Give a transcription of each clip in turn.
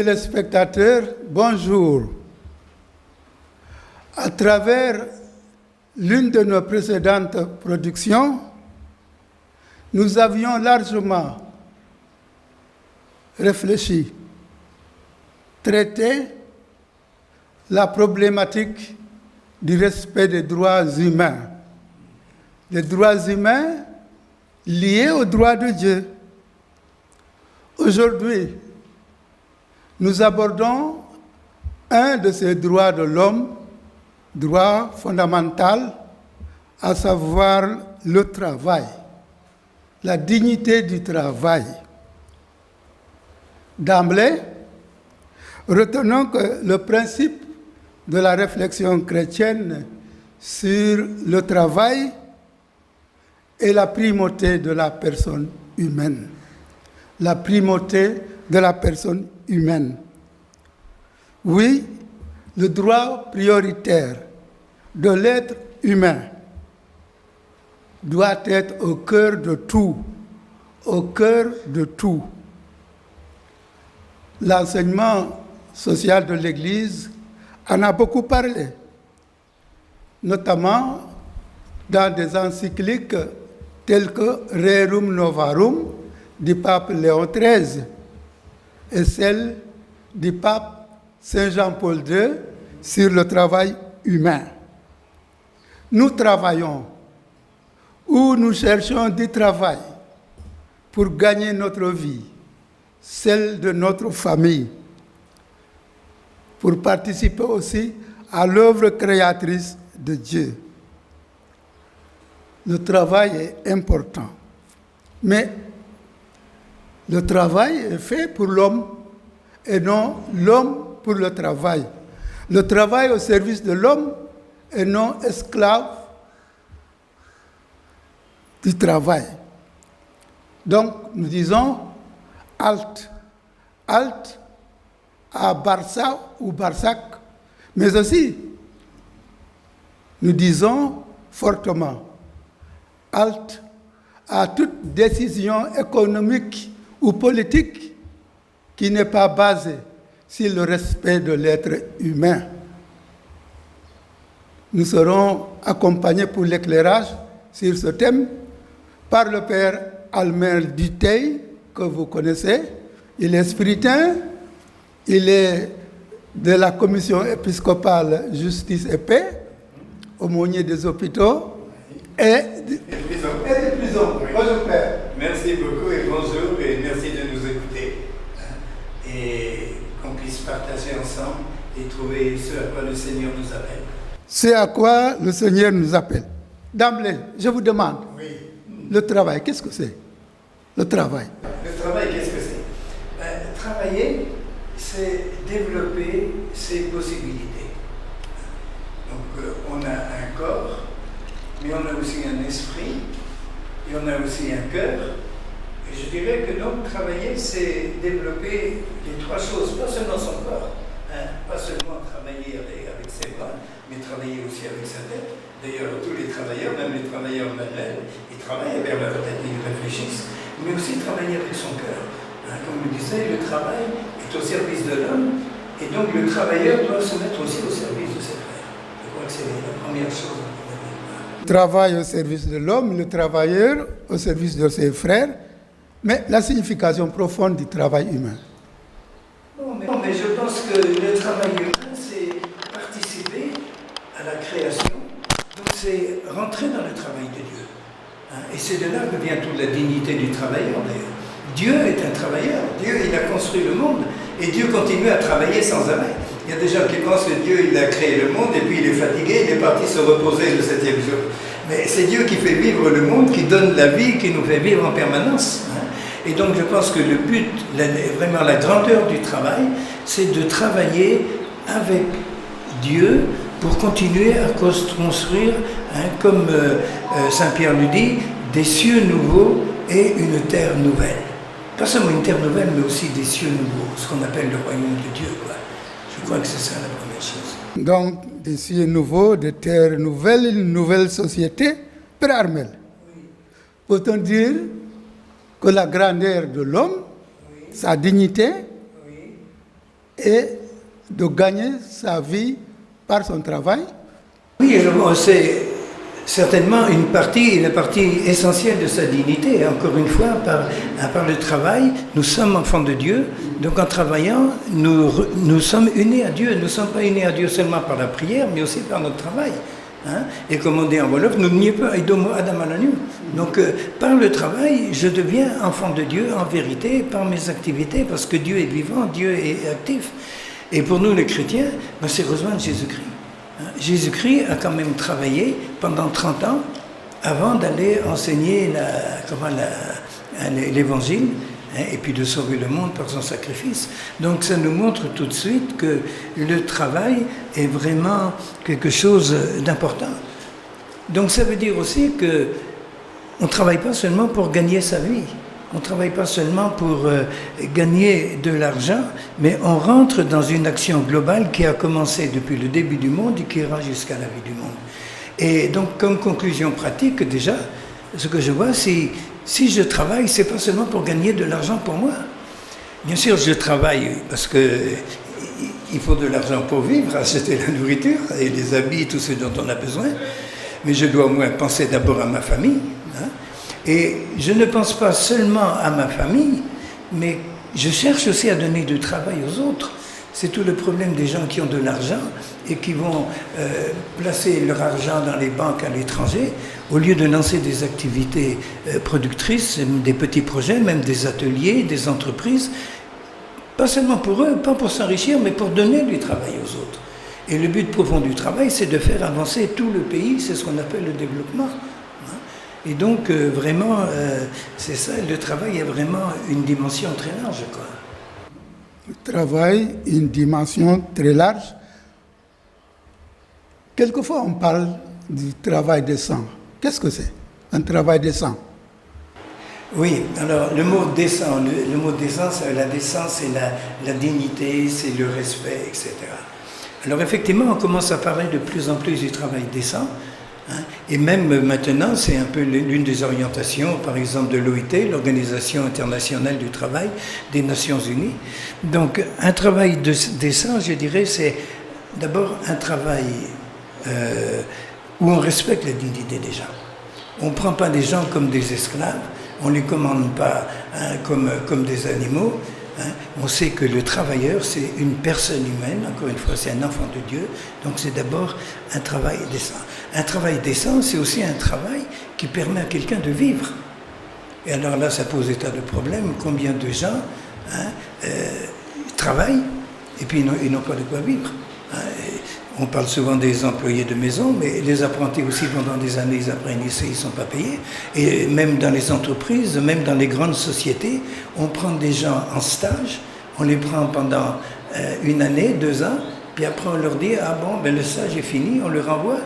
téléspectateurs, bonjour. À travers l'une de nos précédentes productions, nous avions largement réfléchi, traité la problématique du respect des droits humains. Les droits humains liés aux droits de Dieu. Aujourd'hui, nous abordons un de ces droits de l'homme, droit fondamental, à savoir le travail, la dignité du travail. D'emblée, retenons que le principe de la réflexion chrétienne sur le travail est la primauté de la personne humaine. La primauté de la personne humaine. Oui, le droit prioritaire de l'être humain doit être au cœur de tout, au cœur de tout. L'enseignement social de l'Église en a beaucoup parlé, notamment dans des encycliques telles que Rerum Novarum du pape Léon XIII et celle du pape Saint Jean-Paul II sur le travail humain. Nous travaillons ou nous cherchons du travail pour gagner notre vie, celle de notre famille, pour participer aussi à l'œuvre créatrice de Dieu. Le travail est important, mais le travail est fait pour l'homme et non l'homme pour le travail. Le travail au service de l'homme et non esclave du travail. Donc, nous disons halte. Halte à Barça ou Barsac, mais aussi, nous disons fortement halte à toute décision économique ou politique qui n'est pas basée sur le respect de l'être humain. Nous serons accompagnés pour l'éclairage sur ce thème par le père Almer Dutheil, que vous connaissez. Il est spiritain, il est de la commission épiscopale Justice et Paix, aumônier des hôpitaux et des prisons. Oui. Bonjour père. Merci beaucoup et bonjour et merci de nous écouter et qu'on puisse partager ensemble et trouver ce à quoi le Seigneur nous appelle. C'est à quoi le Seigneur nous appelle. D'emblée, je vous demande, le travail, qu'est-ce que c'est? Le travail. Le travail, qu'est-ce que c'est? Travailler, c'est développer ses possibilités. Donc, on a un corps, mais on a aussi un esprit, et on a aussi un cœur. Et je dirais que donc, travailler, c'est développer les trois choses, pas seulement son corps, pas seulement travailler avec ses bras, mais travailler aussi avec sa tête. D'ailleurs, tous les travailleurs, même les travailleurs manuels, ils travaillent vers leur tête, ils réfléchissent, mais aussi travailler avec son cœur. Comme je disais, le travail est au service de l'homme, et donc le travailleur doit se mettre aussi au service de ses frères. Je crois que c'est la première chose. Le travail au service de l'homme, le travailleur au service de ses frères, mais la signification profonde du travail humain. Non, mais je pense que le travail humain, c'est participer à la création, donc c'est rentrer dans le travail de Dieu. Et c'est de là que vient toute la dignité du travailleur d'ailleurs. Dieu est un travailleur, Dieu il a construit le monde et Dieu continue à travailler sans arrêt. Il y a des gens qui pensent que Dieu il a créé le monde et puis il est fatigué, il est parti se reposer le 7e jour. Mais c'est Dieu qui fait vivre le monde, qui donne la vie, qui nous fait vivre en permanence. Et donc je pense que le but, vraiment la grandeur du travail, c'est de travailler avec Dieu pour continuer à construire, comme Saint Pierre nous dit, des cieux nouveaux et une terre nouvelle. Pas seulement une terre nouvelle, mais aussi des cieux nouveaux, ce qu'on appelle le royaume de Dieu, quoi. Je crois que c'est ça la première chose. Donc, des cieux nouveaux, des terres nouvelles, une nouvelle société. Père Armel, peut-on dire que la grandeur de l'homme, sa dignité, et de gagner sa vie par son travail? Oui, c'est certainement une partie essentielle de sa dignité. Et encore une fois, à part le travail, nous sommes enfants de Dieu. Donc en travaillant, nous sommes unis à Dieu. Nous ne sommes pas unis à Dieu seulement par la prière, mais aussi par notre travail. Hein? Et comme on dit en Wolof, nous n'y pas Adam Alanu. Donc par le travail, je deviens enfant de Dieu en vérité, par mes activités, parce que Dieu est vivant, Dieu est actif. Et pour nous les chrétiens, c'est rejoindre Jésus-Christ. Jésus-Christ a quand même travaillé pendant 30 ans avant d'aller enseigner l'évangile et puis de sauver le monde par son sacrifice. Donc ça nous montre tout de suite que le travail est vraiment quelque chose d'important. Donc ça veut dire aussi qu'on ne travaille pas seulement pour gagner sa vie. On ne travaille pas seulement pour gagner de l'argent, mais on rentre dans une action globale qui a commencé depuis le début du monde et qui ira jusqu'à la vie du monde. Et donc, comme conclusion pratique, déjà, ce que je vois, si je travaille, c'est pas seulement pour gagner de l'argent pour moi. Bien sûr, je travaille parce que il faut de l'argent pour vivre, acheter la nourriture et les habits, tout ce dont on a besoin. Mais je dois au moins penser d'abord à ma famille. Hein. Et je ne pense pas seulement à ma famille, mais je cherche aussi à donner du travail aux autres. C'est tout le problème des gens qui ont de l'argent et qui vont placer leur argent dans les banques à l'étranger, au lieu de lancer des activités productrices, des petits projets, même des ateliers, des entreprises, pas seulement pour eux, pas pour s'enrichir, mais pour donner du travail aux autres. Et le but profond du travail, c'est de faire avancer tout le pays, c'est ce qu'on appelle le développement. Et donc, vraiment, c'est ça, le travail a vraiment une dimension très large, quoi. Le travail, une dimension très large. Quelquefois, on parle du travail décent. Qu'est-ce que c'est, un travail décent? Oui, alors le mot décent, le mot décent, c'est la décence, c'est la dignité, c'est le respect, etc. Alors effectivement, on commence à parler de plus en plus du travail décent. Hein, et même maintenant, c'est un peu l'une des orientations, par exemple, de l'OIT, l'Organisation internationale du travail des Nations Unies. Donc, un travail décent, je dirais, c'est d'abord un travail où on respecte la dignité des gens. On ne prend pas les gens comme des esclaves, on ne les commande pas comme des animaux. Hein. On sait que le travailleur, c'est une personne humaine, encore une fois, c'est un enfant de Dieu, donc c'est d'abord un travail décent. Un travail décent, c'est aussi un travail qui permet à quelqu'un de vivre. Et alors là, ça pose des tas de problèmes. Combien de gens travaillent et puis ils n'ont pas de quoi vivre. Hein. On parle souvent des employés de maison, mais les apprentis aussi, pendant des années, ils apprennent ici, ils ne sont pas payés. Et même dans les entreprises, même dans les grandes sociétés, on prend des gens en stage, on les prend pendant 1 année, 2 ans, puis après on leur dit « Ah bon, ben le stage est fini », on le renvoie,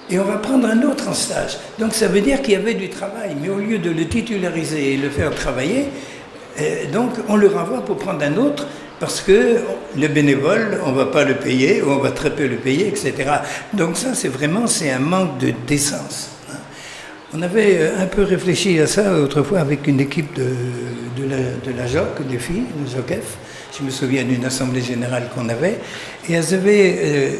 et on va prendre un autre en stage. Donc ça veut dire qu'il y avait du travail, mais au lieu de le titulariser et le faire travailler, donc on le renvoie pour prendre un autre, parce que le bénévole, on ne va pas le payer, ou on va très peu le payer, etc. Donc ça, c'est un manque de décence. Hein. On avait un peu réfléchi à ça autrefois avec une équipe de la JOC, des filles, le JOCF. Je me souviens d'une assemblée générale qu'on avait, et elles avaient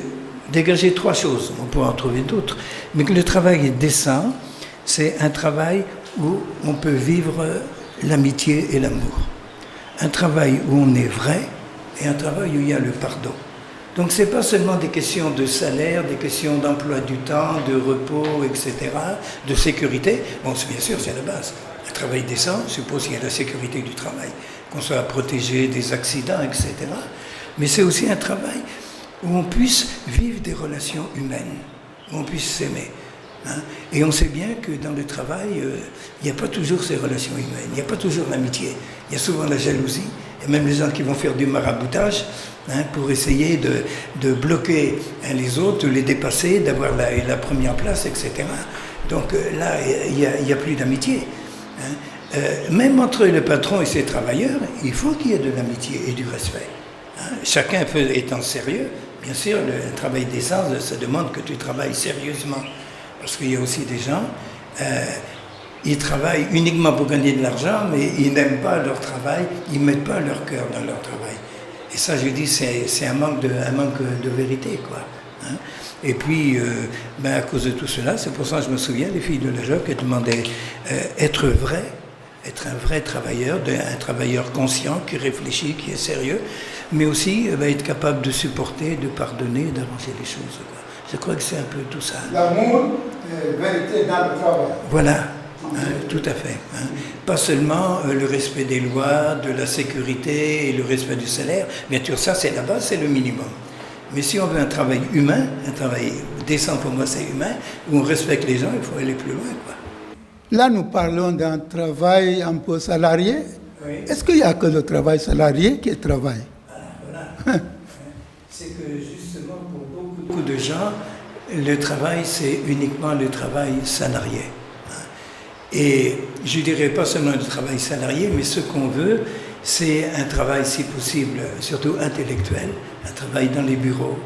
dégagé 3 choses, on pourrait en trouver d'autres, mais que le travail est décent, c'est un travail où on peut vivre l'amitié et l'amour. Un travail où on est vrai et un travail où il y a le pardon. Donc ce n'est pas seulement des questions de salaire, des questions d'emploi du temps, de repos, etc., de sécurité. Bon, bien sûr, c'est la base. Un travail décent suppose qu'il y a la sécurité du travail, qu'on soit protégé des accidents, etc. Mais c'est aussi un travail où on puisse vivre des relations humaines, où on puisse s'aimer. Hein? Et on sait bien que dans le travail, il n'y a pas toujours ces relations humaines, il n'y a pas toujours l'amitié, il y a souvent la jalousie, et même les gens qui vont faire du maraboutage pour essayer de bloquer les autres, de les dépasser, d'avoir la première place, etc. Donc là, il n'y a plus d'amitié. Hein? Même entre le patron et ses travailleurs, il faut qu'il y ait de l'amitié et du respect. Hein? Chacun étant sérieux, bien sûr, le travail décent, ça demande que tu travailles sérieusement. Parce qu'il y a aussi des gens, ils travaillent uniquement pour gagner de l'argent, mais ils n'aiment pas leur travail, ils ne mettent pas leur cœur dans leur travail. Et ça, je dis, c'est un manque de vérité, quoi. Hein. Et puis, à cause de tout cela, c'est pour ça que je me souviens, les filles de la JOC demandaient être un vrai travailleur, un travailleur conscient, qui réfléchit, qui est sérieux, mais aussi être capable de supporter, de pardonner, d'avancer les choses, quoi. Je crois que c'est un peu tout ça. L'amour, vérité dans le travail. Voilà, tout à fait. Hein. Pas seulement le respect des lois, de la sécurité et le respect du salaire. Bien sûr, ça c'est la base, c'est le minimum. Mais si on veut un travail humain, un travail décent pour moi c'est humain, où on respecte les gens, il faut aller plus loin, quoi. Là, nous parlons d'un travail un peu salarié. Oui. Est-ce qu'il n'y a que le travail salarié qui est travail? Voilà. C'est que justement, pour beaucoup de gens, le travail, c'est uniquement le travail salarié. Et je dirais pas seulement le travail salarié, mais ce qu'on veut, c'est un travail, si possible, surtout intellectuel, un travail dans les bureaux,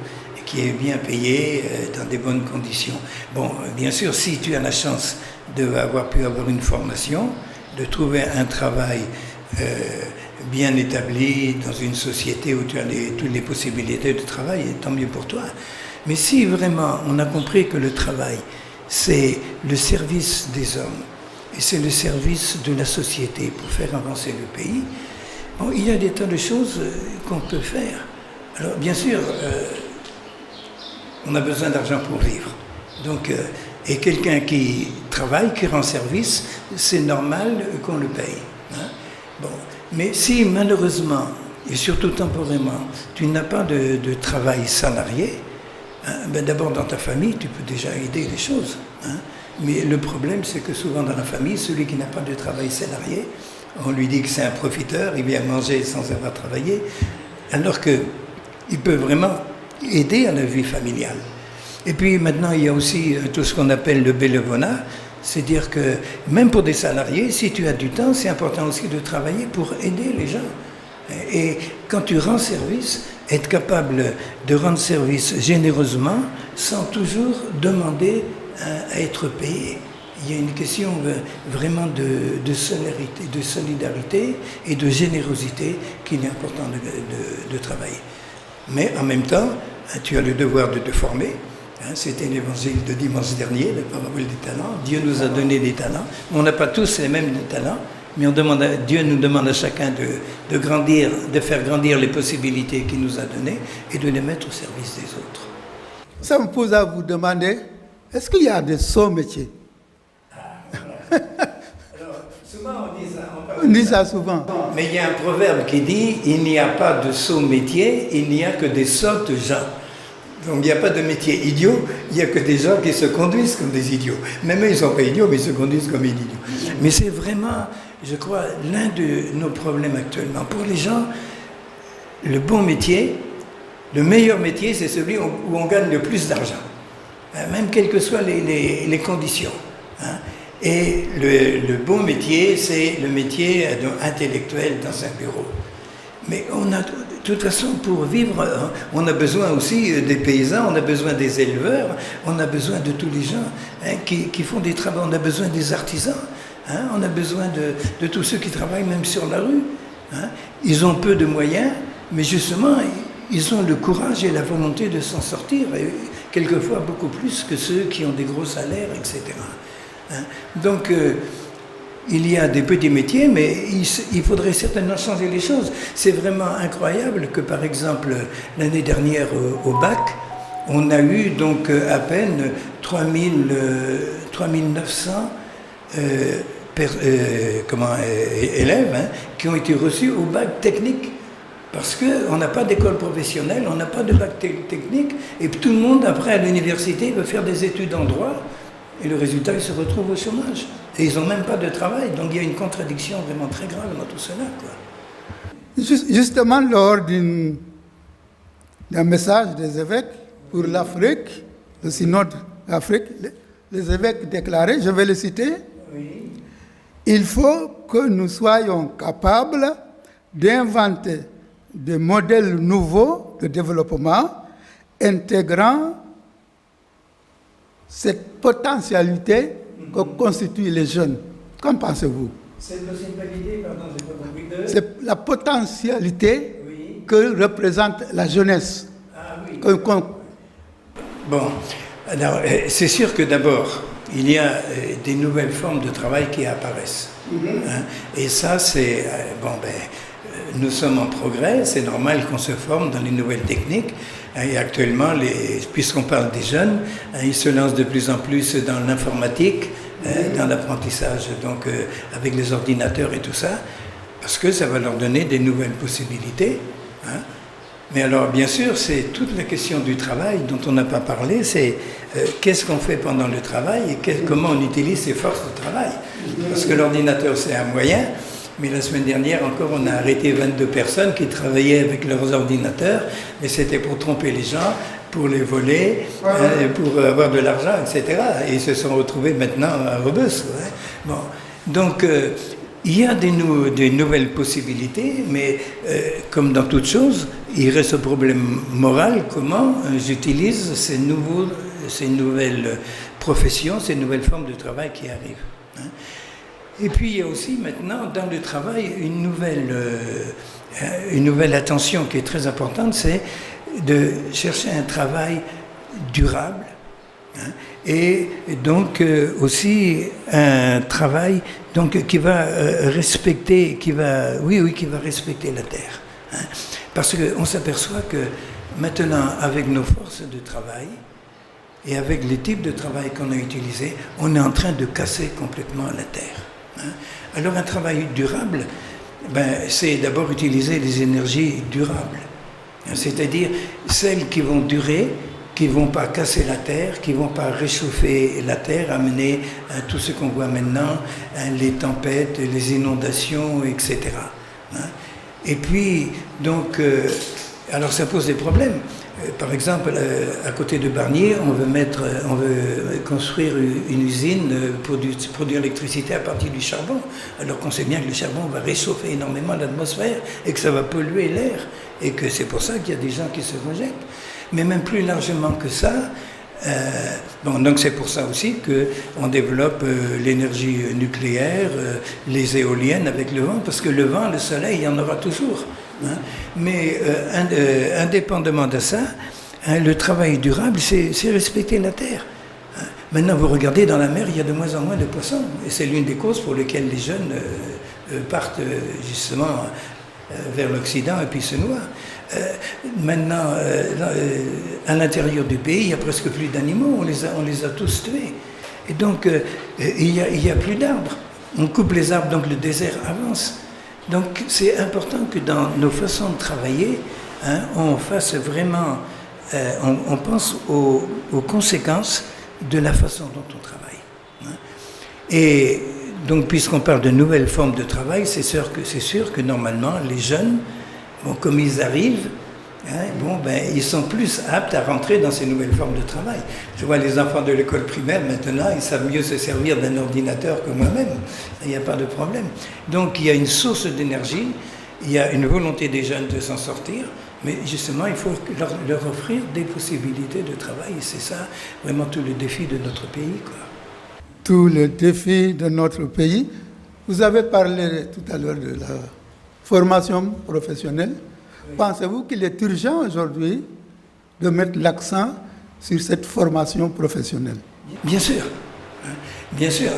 qui est bien payé, dans des bonnes conditions. Bon, bien sûr, si tu as la chance d'avoir pu avoir une formation, de trouver un travail bien établi dans une société où tu as toutes les possibilités de travail, tant mieux pour toi. Mais si vraiment on a compris que le travail, c'est le service des hommes, et c'est le service de la société pour faire avancer le pays, bon, il y a des tas de choses qu'on peut faire. Alors, bien sûr, on a besoin d'argent pour vivre. Donc, et quelqu'un qui travaille, qui rend service, c'est normal qu'on le paye. Hein? Bon. Mais si malheureusement, et surtout temporairement, tu n'as pas de travail salarié, hein, d'abord dans ta famille, tu peux déjà aider les choses. Hein? Mais le problème, c'est que souvent dans la famille, celui qui n'a pas de travail salarié, on lui dit que c'est un profiteur, il vient manger sans avoir travaillé, alors qu'il peut vraiment aider à la vie familiale. Et puis maintenant, il y a aussi tout ce qu'on appelle le bénévolat, c'est-à-dire que même pour des salariés, si tu as du temps, c'est important aussi de travailler pour aider les gens. Et quand tu rends service, être capable de rendre service généreusement sans toujours demander à être payé. Il y a une question vraiment de solidarité et de générosité qu'il est important de travailler. Mais en même temps, tu as le devoir de te former. C'était l'évangile de dimanche dernier, la parabole des talents. Dieu nous a donné des talents. On n'a pas tous les mêmes talents, mais Dieu nous demande à chacun de grandir, de faire grandir les possibilités qu'il nous a données et de les mettre au service des autres. Ça me pose à vous demander, est-ce qu'il y a des sauts métiers? Alors, souvent on dit ça souvent. Mais il y a un proverbe qui dit « Il n'y a pas de sot métier, il n'y a que des sottes gens ». Donc il n'y a pas de métier idiot, il n'y a que des gens qui se conduisent comme des idiots. Même eux, ils ne sont pas idiots, mais ils se conduisent comme des idiots. Mais c'est vraiment, je crois, l'un de nos problèmes actuellement. Pour les gens, le bon métier, le meilleur métier, c'est celui où on gagne le plus d'argent. Même quelles que soient les conditions. Hein. Et le bon métier, c'est le métier intellectuel dans un bureau. Mais de toute façon, pour vivre, on a besoin aussi des paysans, on a besoin des éleveurs, on a besoin de tous les gens qui font des travaux, on a besoin des artisans, on a besoin de tous ceux qui travaillent même sur la rue. Ils ont peu de moyens, mais justement, ils ont le courage et la volonté de s'en sortir, et quelquefois beaucoup plus que ceux qui ont des gros salaires, etc. Donc, il y a des petits métiers, mais il faudrait certainement changer les choses. C'est vraiment incroyable que, par exemple, l'année dernière au bac, on a eu donc à peine 3900 élèves qui ont été reçus au bac technique. Parce qu'on n'a pas d'école professionnelle, on n'a pas de bac technique, et tout le monde, après, à l'université, veut faire des études en droit, et le résultat, ils se retrouvent au chômage. Et ils n'ont même pas de travail. Donc il y a une contradiction vraiment très grave dans tout cela, quoi. Justement, lors d'un message des évêques pour l'Afrique, le synode d'Afrique, les évêques déclaraient, je vais le citer, oui. Il faut que nous soyons capables d'inventer des modèles nouveaux de développement intégrant cette potentialité que constituent les jeunes. Qu'en pensez-vous? C'est une idée, pardon, j'ai pas compris. C'est la potentialité que représente la jeunesse. Ah oui. Qu'on- Bon, alors c'est sûr que d'abord, il y a des nouvelles formes de travail qui apparaissent. Hein. Et ça, c'est... nous sommes en progrès, c'est normal qu'on se forme dans les nouvelles techniques. Et actuellement, puisqu'on parle des jeunes, ils se lancent de plus en plus dans l'informatique, dans l'apprentissage, donc avec les ordinateurs et tout ça, parce que ça va leur donner des nouvelles possibilités. Hein. Mais alors, bien sûr, c'est toute la question du travail dont on n'a pas parlé, c'est qu'est-ce qu'on fait pendant le travail et comment on utilise ces forces de travail. Parce que l'ordinateur, c'est un moyen, mais la semaine dernière encore, on a arrêté 22 personnes qui travaillaient avec leurs ordinateurs, mais c'était pour tromper les gens, pour les voler, pour avoir de l'argent, etc. Et ils se sont retrouvés maintenant à Rebus. Ouais. Bon. Donc, il y a des nouvelles possibilités, mais comme dans toute chose, il reste un problème moral, comment j'utilise ces nouvelles professions, ces nouvelles formes de travail qui arrivent. Hein. Et puis il y a aussi maintenant dans le travail une nouvelle attention qui est très importante, c'est de chercher un travail durable, hein, et donc aussi un travail donc qui va respecter, qui va respecter la terre, hein, parce qu'on s'aperçoit que maintenant avec nos forces de travail et avec les types de travail qu'on a utilisés, on est en train de casser complètement la terre. Hein. Alors un travail durable, c'est d'abord utiliser les énergies durables, hein, c'est-à-dire celles qui vont durer, qui ne vont pas casser la terre, qui ne vont pas réchauffer la terre, amener tout ce qu'on voit maintenant, hein, les tempêtes, les inondations, etc. Hein. Et puis, donc, alors ça pose des problèmes. Par exemple, à côté de Barnier, on veut construire une usine pour produire l'électricité à partir du charbon, alors qu'on sait bien que le charbon va réchauffer énormément l'atmosphère et que ça va polluer l'air, et que c'est pour ça qu'il y a des gens qui se rejettent. Mais même plus largement que ça, donc c'est pour ça aussi qu'on développe l'énergie nucléaire, les éoliennes avec le vent, parce que le vent, le soleil, il y en aura toujours. Hein. Mais indépendamment de ça, hein, le travail durable, c'est respecter la terre. Hein. Maintenant, vous regardez dans la mer, il y a de moins en moins de poissons. Et c'est l'une des causes pour lesquelles les jeunes partent justement vers l'Occident et puis se noient. Maintenant, à l'intérieur du pays, il n'y a presque plus d'animaux, on les a tous tués. Et donc, il y a plus d'arbres. On coupe les arbres, donc le désert avance. Donc, c'est important que dans nos façons de travailler, hein, on fasse vraiment, on pense aux conséquences de la façon dont on travaille. Hein. Et donc, puisqu'on parle de nouvelles formes de travail, c'est sûr que normalement, les jeunes, bon, comme ils arrivent, hein, ils sont plus aptes à rentrer dans ces nouvelles formes de travail. Je vois les enfants de l'école primaire maintenant, ils savent mieux se servir d'un ordinateur que moi-même. Il n'y a pas de problème. Donc il y a une source d'énergie, il y a une volonté des jeunes de s'en sortir, mais justement il faut leur offrir des possibilités de travail. Et c'est ça vraiment tout le défi de notre pays, quoi. Tout le défi de notre pays. Vous avez parlé tout à l'heure de la formation professionnelle. Oui. Pensez-vous qu'il est urgent aujourd'hui de mettre l'accent sur cette formation professionnelle? Bien sûr. Bien sûr.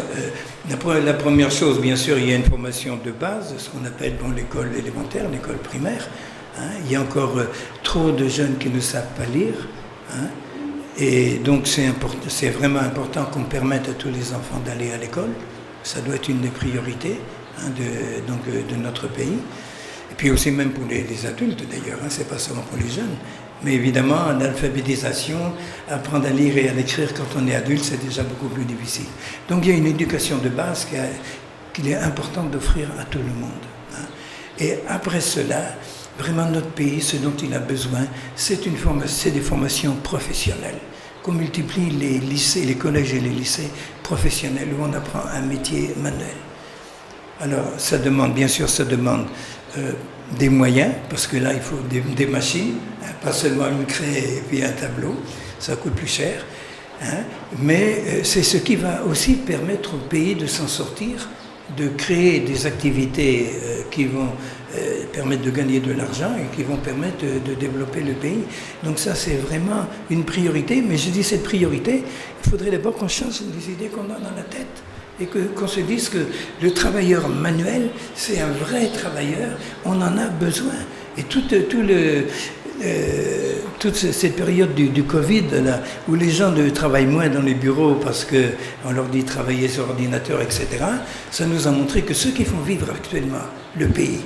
La première chose, bien sûr, il y a une formation de base, ce qu'on appelle l'école élémentaire, l'école primaire. Hein. Il y a encore trop de jeunes qui ne savent pas lire. Hein. Et donc c'est vraiment important qu'on permette à tous les enfants d'aller à l'école. Ça doit être une des priorités, hein, de notre pays. Et puis aussi même pour les adultes d'ailleurs, hein, c'est pas seulement pour les jeunes. Mais évidemment, l'alphabétisation, apprendre à lire et à écrire quand on est adulte, c'est déjà beaucoup plus difficile. Donc il y a une éducation de base qu'il est important d'offrir à tout le monde. Hein. Et après cela, vraiment notre pays, ce dont il a besoin, c'est des formations professionnelles. Qu'on multiplie les lycées, les collèges et les lycées professionnels où on apprend un métier manuel. Alors ça demande des moyens, parce que là il faut des machines, hein, pas seulement une craie et puis un tableau, ça coûte plus cher, hein, mais c'est ce qui va aussi permettre au pays de s'en sortir, de créer des activités qui vont permettre de gagner de l'argent et qui vont permettre de développer le pays. Donc ça, c'est vraiment une priorité. Mais je dis cette priorité, il faudrait d'abord qu'on change les idées qu'on a dans la tête. Et qu'on se dise que le travailleur manuel, c'est un vrai travailleur, on en a besoin. Et toute cette période du Covid, là, où les gens travaillent moins dans les bureaux parce qu'on leur dit travailler sur ordinateur, etc., ça nous a montré que ceux qui font vivre actuellement le pays,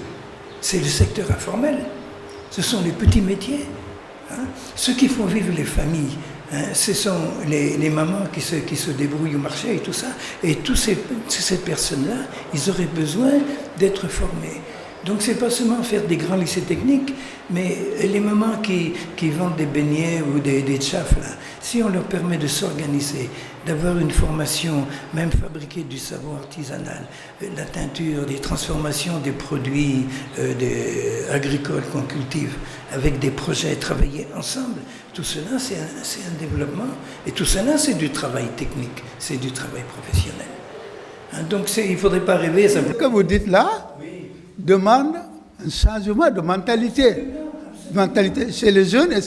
c'est le secteur informel. Ce sont les petits métiers. Hein. Ceux qui font vivre les familles, hein, ce sont les mamans qui se débrouillent au marché et tout ça. Et toutes ces personnes-là, ils auraient besoin d'être formés. Donc c'est pas seulement faire des grands lycées techniques, mais les mamans qui vendent des beignets ou des tchafs, là, si on leur permet de s'organiser, d'avoir une formation, même fabriquer du savon artisanal, la teinture, des transformations des produits agricoles qu'on cultive, avec des projets, travailler ensemble, tout cela c'est un développement, et tout cela c'est du travail technique, c'est du travail professionnel. Hein, donc il ne faudrait pas rêver simplement. Ce que vous dites là demande un changement de mentalité. Mentalité chez les jeunes et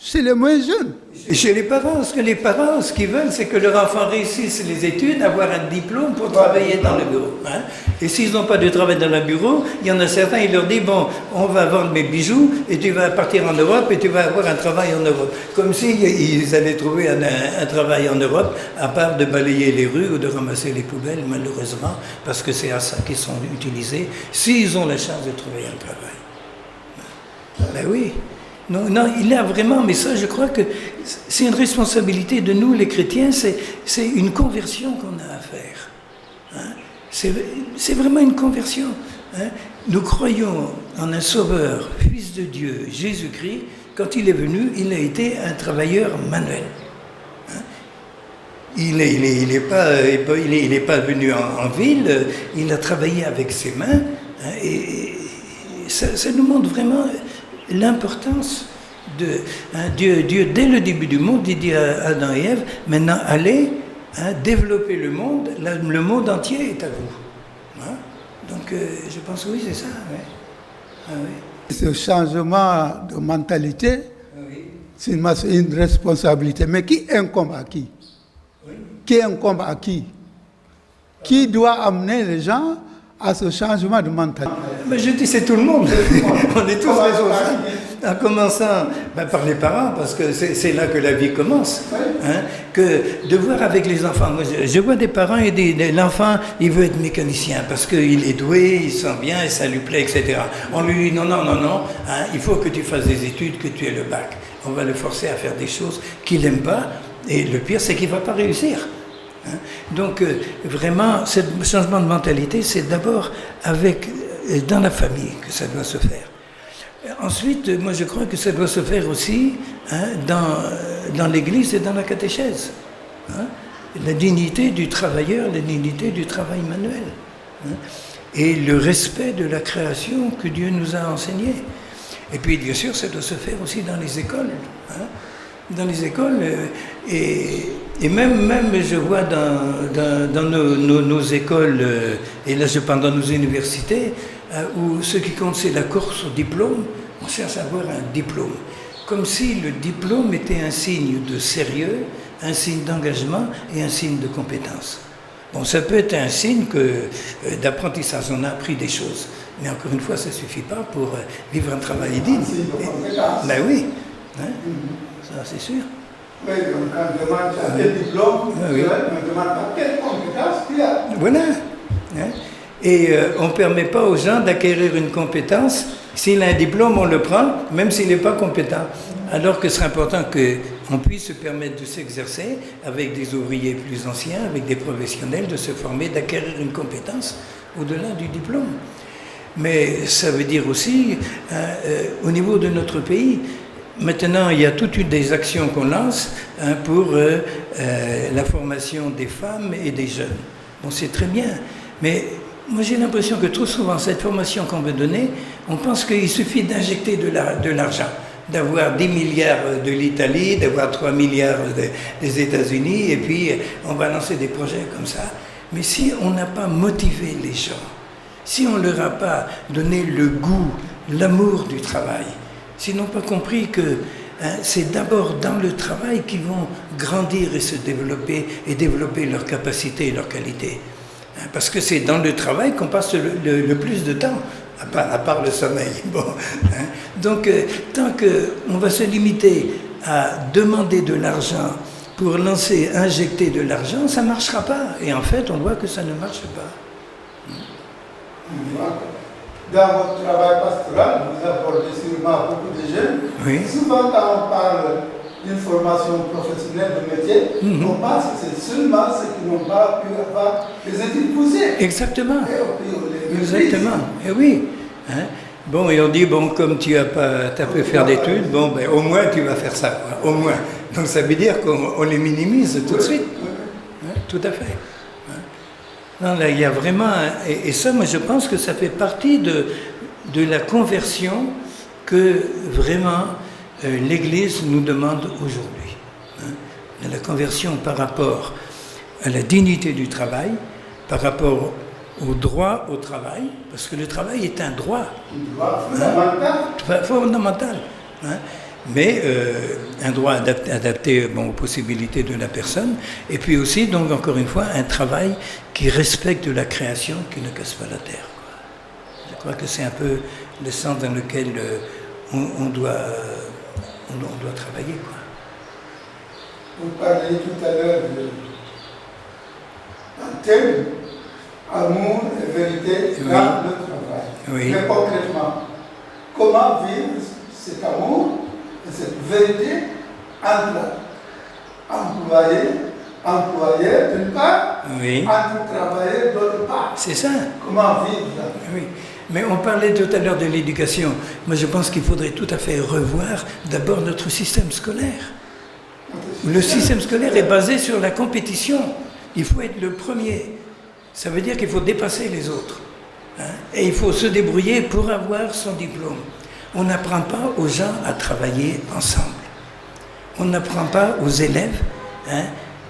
chez les moins jeunes. Et chez les parents, parce que les parents, ce qu'ils veulent, c'est que leur enfant réussisse les études, avoir un diplôme pour travailler dans le bureau. Hein. Et s'ils n'ont pas de travail dans le bureau, il y en a certains, ils leur disent, bon, on va vendre mes bijoux et tu vas partir en Europe et tu vas avoir un travail en Europe. Comme s'ils allaient trouver un travail en Europe, à part de balayer les rues ou de ramasser les poubelles, malheureusement, parce que c'est à ça qu'ils sont utilisés, s'ils ont la chance de trouver un travail. Ben oui. Non, il y a vraiment, mais ça je crois que c'est une responsabilité de nous les chrétiens, c'est une conversion qu'on a à faire. Hein? C'est vraiment une conversion. Hein? Nous croyons en un sauveur, fils de Dieu, Jésus-Christ. Quand il est venu, il a été un travailleur manuel. Hein? Il n'est pas venu en ville, il a travaillé avec ses mains. Hein? Et ça nous montre vraiment l'importance de Dieu, dès le début du monde, il dit à Adam et Ève, maintenant allez développer le monde entier est à vous. Hein? Donc je pense que oui, c'est ça. Ouais. Ah, oui. Ce changement de mentalité, oui. c'est une responsabilité. Mais qui incombe à qui? Oui. Qui incombe à qui? Qui doit amener les gens à ce changement de mentalité? Mais je dis c'est tout le monde. On est tous responsables. En commençant par les parents, parce que c'est là que la vie commence. Hein, que de voir avec les enfants. Moi, je vois des parents et l'enfant, il veut être mécanicien parce qu'il est doué, il sent bien et ça lui plaît, etc. On lui dit non, hein, il faut que tu fasses des études, que tu aies le bac. On va le forcer à faire des choses qu'il n'aime pas. Et le pire, c'est qu'il ne va pas réussir. Hein. Donc, vraiment, ce changement de mentalité, c'est d'abord dans la famille que ça doit se faire. Ensuite, moi je crois que ça doit se faire aussi dans l'Église et dans la catéchèse. Hein, la dignité du travailleur, la dignité du travail manuel. Hein, et le respect de la création que Dieu nous a enseignée. Et puis bien sûr, ça doit se faire aussi dans les écoles. Hein, dans les écoles, et même je vois dans nos écoles, et là je parle dans nos universités, où ce qui compte c'est la course au diplôme, on cherche à avoir un diplôme. Comme si le diplôme était un signe de sérieux, un signe d'engagement et un signe de compétence. Bon, ça peut être un signe d'apprentissage, on a appris des choses. Mais encore une fois, ça ne suffit pas pour vivre un travail digne. Ben oui, hein, ça c'est sûr. Oui, donc quand on demande quel diplôme, on ne demande pas quelle compétence il a. Voilà. Hein. Et on ne permet pas aux gens d'acquérir une compétence. S'il a un diplôme, on le prend, même s'il n'est pas compétent. Alors que c'est important qu'on puisse se permettre de s'exercer avec des ouvriers plus anciens, avec des professionnels, de se former, d'acquérir une compétence au-delà du diplôme. Mais ça veut dire aussi, au niveau de notre pays, maintenant il y a toutes des actions qu'on lance pour la formation des femmes et des jeunes. Bon, c'est très bien, mais moi j'ai l'impression que trop souvent, cette formation qu'on veut donner, on pense qu'il suffit d'injecter de l'argent, d'avoir 10 milliards de l'Italie, d'avoir 3 milliards des États-Unis, et puis on va lancer des projets comme ça. Mais si on n'a pas motivé les gens, Si on ne leur a pas donné le goût, l'amour du travail, s'ils n'ont pas compris que c'est d'abord dans le travail qu'ils vont grandir et se développer et développer leurs capacités et leurs qualités. Parce que c'est dans le travail qu'on passe le plus de temps, à part le sommeil. Bon, donc, tant qu'on va se limiter à demander de l'argent pour injecter de l'argent, ça ne marchera pas. Et en fait, on voit que ça ne marche pas. Dans votre travail pastoral, vous abordez sûrement beaucoup de jeunes. Oui. Souvent, quand on parle d'une formation professionnelle de métier, on pense que c'est seulement ceux qui n'ont pas pu avoir les études poussées. Exactement. Et exactement. Et oui. Bon, et on dit, bon, comme tu n'as pas pu faire d'études, bon, ben, au moins tu vas faire ça, quoi. Au moins. Donc ça veut dire qu'on les minimise tout de suite. Tout à fait. Non, là, il y a vraiment... Et ça, moi, je pense que ça fait partie de la conversion que vraiment l'Église nous demande aujourd'hui. La conversion par rapport à la dignité du travail, par rapport au droit au travail, parce que le travail est un droit. Un droit fondamental. Fondamental. Mais un droit adapté aux possibilités de la personne, et puis aussi, donc encore une fois, un travail qui respecte la création, qui ne casse pas la terre. Je crois que c'est un peu le sens dans lequel on doit travailler. Vous parliez tout à l'heure d'un thème, amour et vérité dans le travail. Oui. Mais concrètement, comment vivre cet amour et cette vérité entre employeur d'une part, oui. entre travailleurs d'autre part. C'est ça. Comment vivre ça? Oui. Mais on parlait tout à l'heure de l'éducation. Moi, je pense qu'il faudrait tout à fait revoir d'abord notre système scolaire. Le système scolaire est basé sur la compétition. Il faut être le premier. Ça veut dire qu'il faut dépasser les autres. Et il faut se débrouiller pour avoir son diplôme. On n'apprend pas aux gens à travailler ensemble. On n'apprend pas aux élèves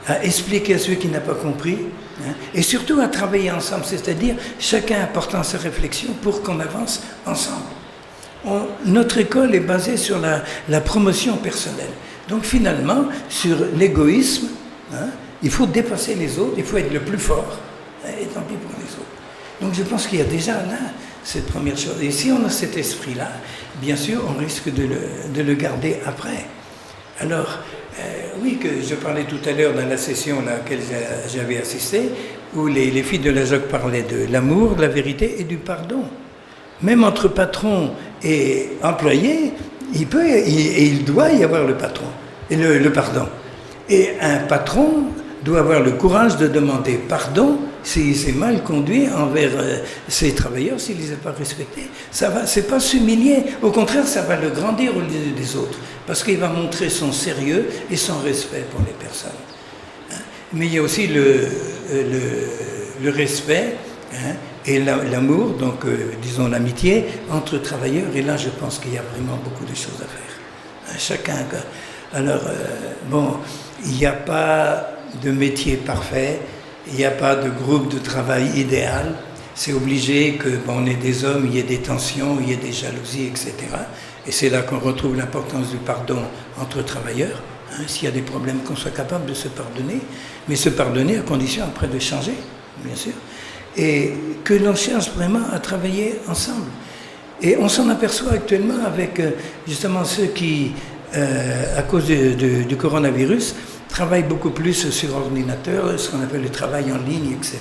à expliquer à ceux qui n'ont pas compris, et surtout à travailler ensemble, c'est-à-dire chacun apportant sa réflexion pour qu'on avance ensemble. Notre école est basée sur la promotion personnelle. Donc finalement, sur l'égoïsme, il faut dépasser les autres, il faut être le plus fort, et tant pis pour les autres. Donc je pense qu'il y a déjà là cette première chose. Et si on a cet esprit-là, bien sûr, on risque de le garder après. Alors, oui, que je parlais tout à l'heure dans la session à laquelle j'avais assisté, où les filles de la JOC parlaient de l'amour, de la vérité et du pardon. Même entre patron et employé, il doit y avoir le patron et le pardon. Et un patron doit avoir le courage de demander pardon s'il s'est mal conduit envers ses travailleurs, s'il ne les a pas respectés. C'est pas s'humilier, au contraire, ça va le grandir au lieu des autres, parce qu'il va montrer son sérieux et son respect pour les personnes. Mais il y a aussi le respect et l'amour, donc disons l'amitié entre travailleurs, et là je pense qu'il y a vraiment beaucoup de choses à faire. Chacun. Alors, bon, il n'y a pas de métier parfait, il n'y a pas de groupe de travail idéal. C'est obligé qu'on ait des hommes, il y ait des tensions, il y ait des jalousies, etc. Et c'est là qu'on retrouve l'importance du pardon entre travailleurs. S'il y a des problèmes, qu'on soit capable de se pardonner, mais se pardonner à condition après de changer, bien sûr. Et que l'on cherche vraiment à travailler ensemble. Et on s'en aperçoit actuellement avec justement ceux qui, à cause du coronavirus, travaillent beaucoup plus sur ordinateur, ce qu'on appelle le travail en ligne, etc.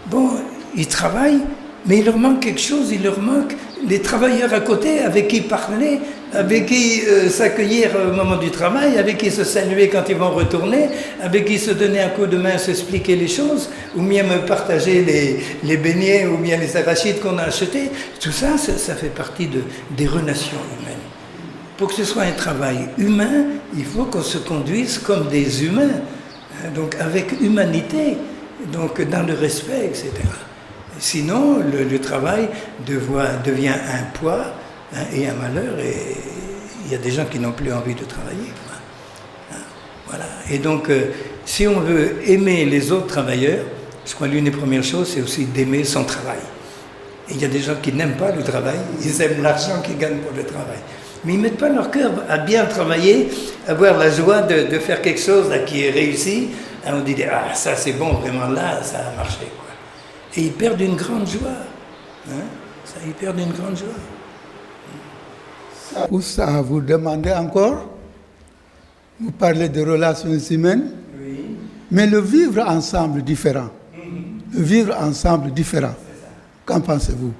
Bon, ils travaillent, mais il leur manque quelque chose, il leur manque les travailleurs à côté avec qui parler, avec qui s'accueillir au moment du travail, avec qui se saluer quand ils vont retourner, avec qui se donner un coup de main, s'expliquer les choses, ou bien me partager les beignets ou bien les arachides qu'on a achetés. Tout ça, ça fait partie des relations humaines. Pour que ce soit un travail humain, il faut qu'on se conduise comme des humains, donc avec humanité, donc dans le respect, etc. Sinon, le travail devient un poids et un malheur, et il y a des gens qui n'ont plus envie de travailler. Voilà. Et donc, si on veut aimer les autres travailleurs, je crois que l'une des premières choses, c'est aussi d'aimer son travail. Et il y a des gens qui n'aiment pas le travail, ils aiment l'argent qu'ils gagnent pour le travail. Mais ils ne mettent pas leur cœur à bien travailler, à avoir la joie de faire quelque chose là, qui est réussi. Et on dit, ah ça c'est bon, vraiment là, ça a marché, quoi. Et ils perdent une grande joie. Hein? Ça, ils perdent une grande joie. Ça pousse à vous demander encore, vous parlez de relations humaines, Oui. mais le vivre ensemble différent. Le vivre ensemble différent. Qu'en pensez-vous?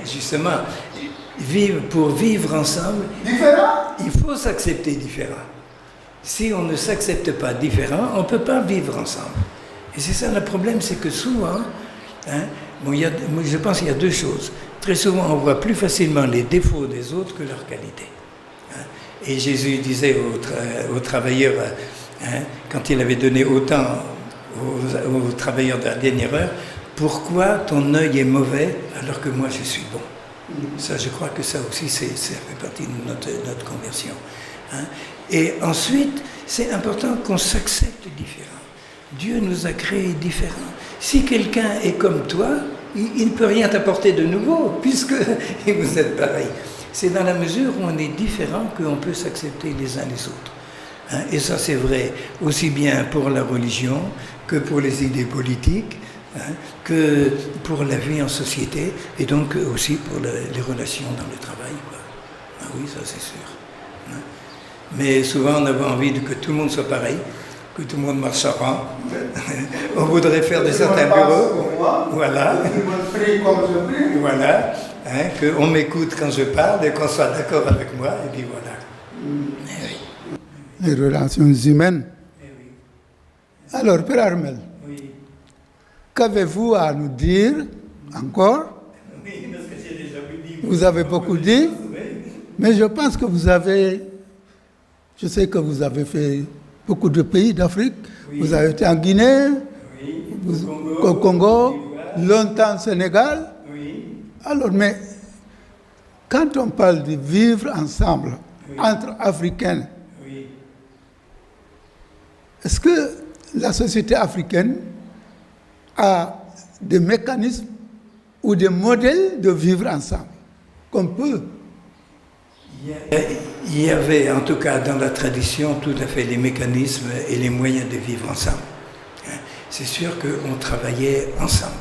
Justement, pour vivre ensemble, Différent? il faut s'accepter différent. Si on ne s'accepte pas différent, on ne peut pas vivre ensemble. Et c'est ça le problème, c'est que souvent, je pense qu'il y a deux choses. Très souvent, on voit plus facilement les défauts des autres que leurs qualités. Et Jésus disait aux travailleurs, quand il avait donné autant aux travailleurs de la dernière heure, pourquoi ton œil est mauvais alors que moi je suis bon? Ça, je crois que ça aussi, ça fait partie de notre conversion. Et ensuite, c'est important qu'on s'accepte différent. Dieu nous a créés différents. Si quelqu'un est comme toi, il ne peut rien t'apporter de nouveau, puisque vous êtes pareil. C'est dans la mesure où on est différent qu'on peut s'accepter les uns les autres. Et ça, c'est vrai aussi bien pour la religion que pour les idées politiques, que pour la vie en société, et donc aussi pour les relations dans le travail, quoi. Ah oui, ça c'est sûr. Mais souvent, on avait envie que tout le monde soit pareil, que tout le monde marche en rang. On voudrait faire de certains bureaux. Voilà. Voilà. Qu'on m'écoute quand je parle et qu'on soit d'accord avec moi, et puis voilà. Oui. Les relations humaines. Oui. Alors, Père Armel, Oui. qu'avez-vous à nous dire encore? Oui, parce que j'ai déjà dit. Vous avez beaucoup dit, mais je pense que je sais que vous avez fait beaucoup de pays d'Afrique. Oui. Vous avez été en Guinée, oui. Au Congo, longtemps au Sénégal. Oui. Alors, mais quand on parle de vivre ensemble, oui. Entre Africains, oui. Est-ce que la société africaine a des mécanismes ou des modèles de vivre ensemble qu'on peut? Il y avait en tout cas dans la tradition tout à fait les mécanismes et les moyens de vivre ensemble. C'est sûr qu'on travaillait ensemble,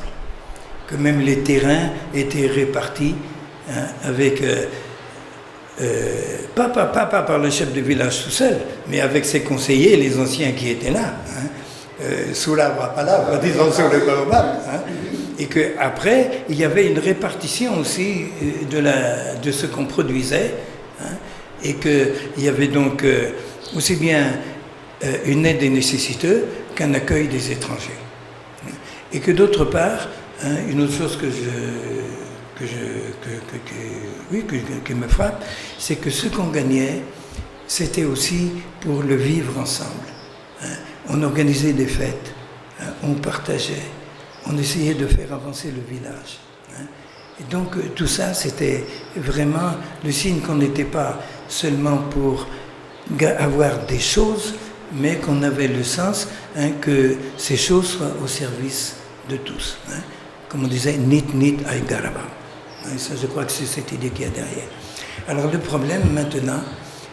que même les terrains étaient répartis avec, pas par le chef de village tout seul, mais avec ses conseillers, les anciens qui étaient là, sous l'arbre à palabre, disons sur le baobab. Et qu'après, il y avait une répartition aussi de ce qu'on produisait, et qu'il y avait donc aussi bien une aide des nécessiteux qu'un accueil des étrangers. Et que d'autre part, une autre chose qui me frappe, c'est que ce qu'on gagnait, c'était aussi pour le vivre ensemble. On organisait des fêtes, on partageait, on essayait de faire avancer le village. Et donc tout ça, c'était vraiment le signe qu'on n'était pas seulement pour avoir des choses, mais qu'on avait le sens que ces choses soient au service de tous. Comme on disait, nit ay garaba. Et ça, je crois que c'est cette idée qu'il y a derrière. Alors le problème maintenant,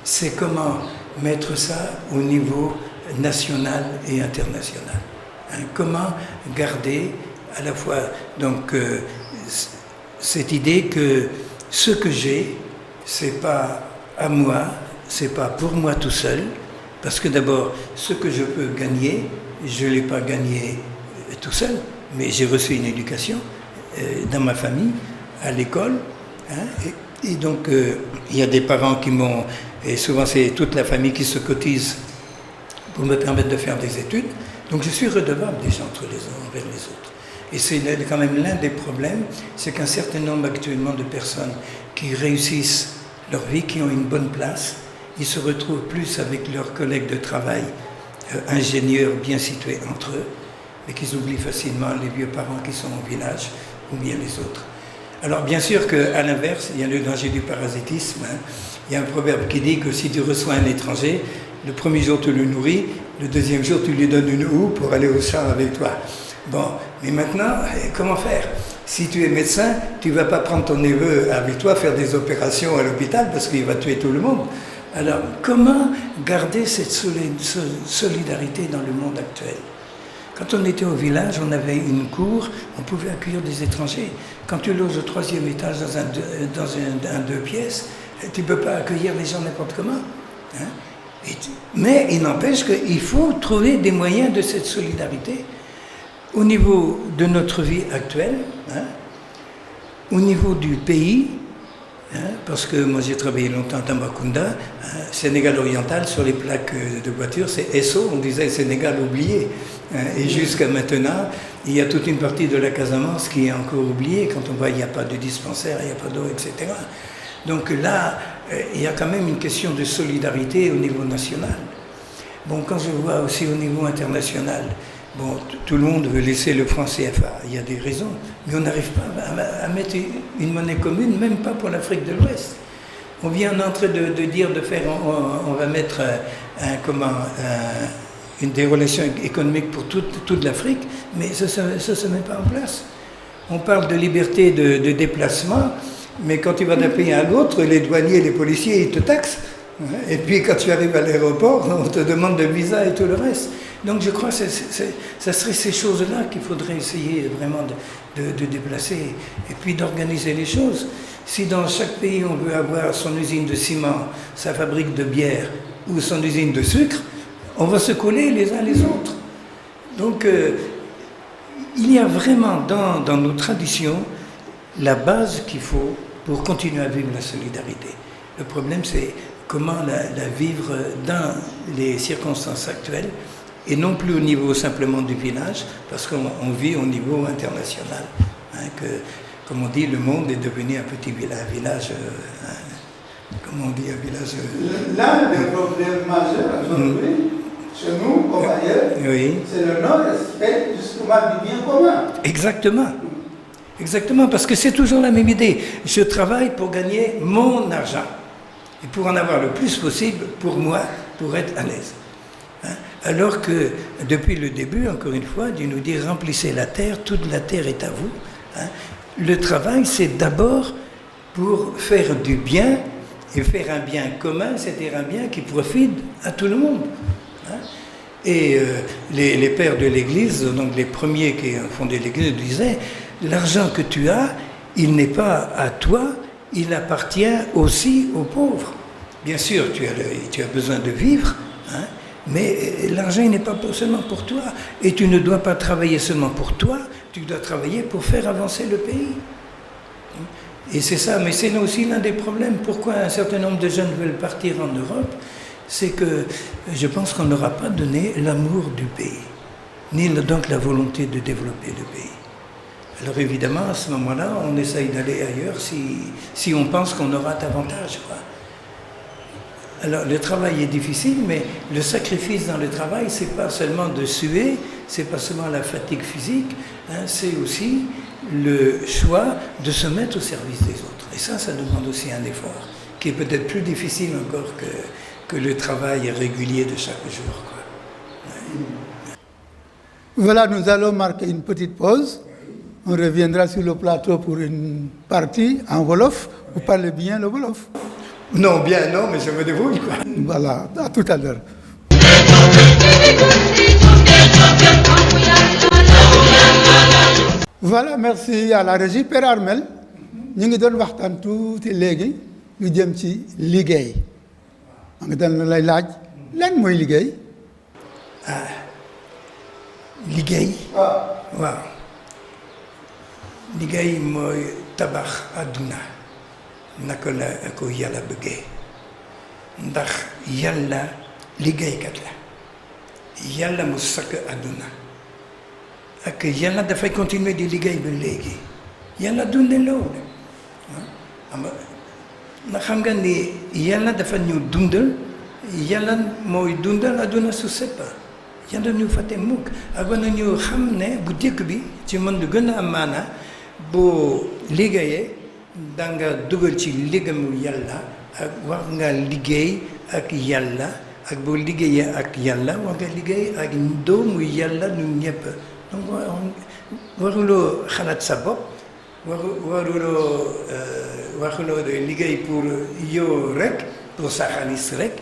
c'est comment mettre ça au niveau national et international. Comment garder à la fois donc cette idée que ce que j'ai, c'est pas à moi, c'est pas pour moi tout seul, parce que d'abord, ce que je peux gagner, je ne l'ai pas gagné tout seul, mais j'ai reçu une éducation dans ma famille, à l'école, et donc il y a des parents qui m'ont, et souvent c'est toute la famille qui se cotise pour me permettre de faire des études, donc je suis redevable déjà entre les uns envers les autres. Et c'est quand même l'un des problèmes, c'est qu'un certain nombre actuellement de personnes qui réussissent leur vie, qui ont une bonne place, ils se retrouvent plus avec leurs collègues de travail, ingénieurs bien situés entre eux, mais qu'ils oublient facilement les vieux parents qui sont au village, ou bien les autres. Alors bien sûr qu'à l'inverse, il y a le danger du parasitisme. Il y a un proverbe qui dit que si tu reçois un étranger, le premier jour tu le nourris, le deuxième jour tu lui donnes une houe pour aller au champ avec toi. Bon, mais maintenant, comment faire? Si tu es médecin, tu ne vas pas prendre ton neveu avec toi faire des opérations à l'hôpital parce qu'il va tuer tout le monde. Alors, comment garder cette solidarité dans le monde actuel? Quand on était au village, on avait une cour, on pouvait accueillir des étrangers. Quand tu loges au 3e étage dans un 2 pièces, tu ne peux pas accueillir les gens n'importe comment. Hein? Mais il n'empêche qu'il faut trouver des moyens de cette solidarité au niveau de notre vie actuelle, hein, au niveau du pays, hein, parce que moi j'ai travaillé longtemps à Tambacounda, hein, Sénégal oriental, sur les plaques de voiture, c'est SO, on disait Sénégal oublié. Hein, et jusqu'à maintenant, il y a toute une partie de la Casamance qui est encore oubliée. Quand on voit qu'il n'y a pas de dispensaire, il n'y a pas d'eau, etc. Donc là, il y a quand même une question de solidarité au niveau national. Bon, quand je vois aussi au niveau international, bon, tout le monde veut laisser le franc CFA, il y a des raisons, mais on n'arrive pas à mettre une monnaie commune, même pas pour l'Afrique de l'Ouest. On vient en train de dire, on va mettre des relations économiques pour toute l'Afrique, mais ça ne se met pas en place. On parle de liberté de déplacement, mais quand tu vas d'un pays à l'autre, les douaniers et les policiers, ils te taxent. Et puis quand tu arrives à l'aéroport, on te demande de visa et tout le reste. Donc je crois que ça serait ces choses-là qu'il faudrait essayer vraiment de déplacer et puis d'organiser les choses. Si dans chaque pays on veut avoir son usine de ciment, sa fabrique de bière ou son usine de sucre, on va se coller les uns les autres. Donc il y a vraiment dans nos traditions la base qu'il faut pour continuer à vivre la solidarité. Le problème c'est comment la vivre dans les circonstances actuelles et non plus au niveau simplement du village, parce qu'on vit au niveau international. Hein, comme on dit, le monde est devenu un petit village, comment on dit, un village... L'un des problèmes majeurs aujourd'hui, chez nous, comme ailleurs, oui, c'est le non-respect justement du bien commun. Exactement. Exactement, parce que c'est toujours la même idée. Je travaille pour gagner mon argent. Et pour en avoir le plus possible pour moi, pour être à l'aise. Hein? Alors que depuis le début, encore une fois, Dieu nous dit remplissez la terre, toute la terre est à vous. Hein? Le travail, c'est d'abord pour faire du bien et faire un bien commun, c'est-à-dire un bien qui profite à tout le monde. Hein? Et les pères de l'Église, donc les premiers qui ont fondé l'Église, disaient l'argent que tu as, il n'est pas à toi, il appartient aussi aux pauvres. Bien sûr, tu as besoin de vivre, hein, mais l'argent n'est pas seulement pour toi. Et tu ne dois pas travailler seulement pour toi, tu dois travailler pour faire avancer le pays. Et c'est ça, mais c'est aussi l'un des problèmes. Pourquoi un certain nombre de jeunes veulent partir en Europe? C'est que je pense qu'on n'aura pas donné l'amour du pays, ni donc la volonté de développer le pays. Alors évidemment, à ce moment-là, on essaye d'aller ailleurs si on pense qu'on aura davantage. Quoi. Alors le travail est difficile, mais le sacrifice dans le travail, c'est pas seulement de suer, c'est pas seulement la fatigue physique, hein, c'est aussi le choix de se mettre au service des autres. Et ça demande aussi un effort, qui est peut-être plus difficile encore que le travail régulier de chaque jour. Quoi. Ouais. Voilà, nous allons marquer une petite pause. On reviendra sur le plateau pour une partie en Wolof. Vous parlez bien le Wolof? Non, bien non, mais je me débrouille, quoi. Voilà, à tout à l'heure. Voilà, merci à la régie Père Armel. Ñu ngi doon waxtaan tuuti léegi lu jëm ci liggéey. Ma ngi doon lay laaj lan mooy liggéey? Liggéey. Waaw. Liggéey mooy tabax àdduna naka la ko yàlla bëggee ndax yàlla liggéeykat la yàlla mu sakk àdduna ak yàlla dafay continuer di liggéey ba léegi yàlla dunde loolu ndax xam nga ni yàlla dafa ñu dundal yàlla mooy dundal àdduna su seppa yàlla ñu fàtte mukk ak na ñu xam ne bu dëkk bi ci mën du gën a am maana boo liggéeyee danga dugal ci liggéeyu yàlla ak wax nga liggéey ak yàlla ak boo liggéeyee ak yàlla wax nga liggéey ak doomu yàlla ñun ñëpp donc waruloo xalaat sa bopp waruloo liggéey pour yow rek pour sa xaalis rek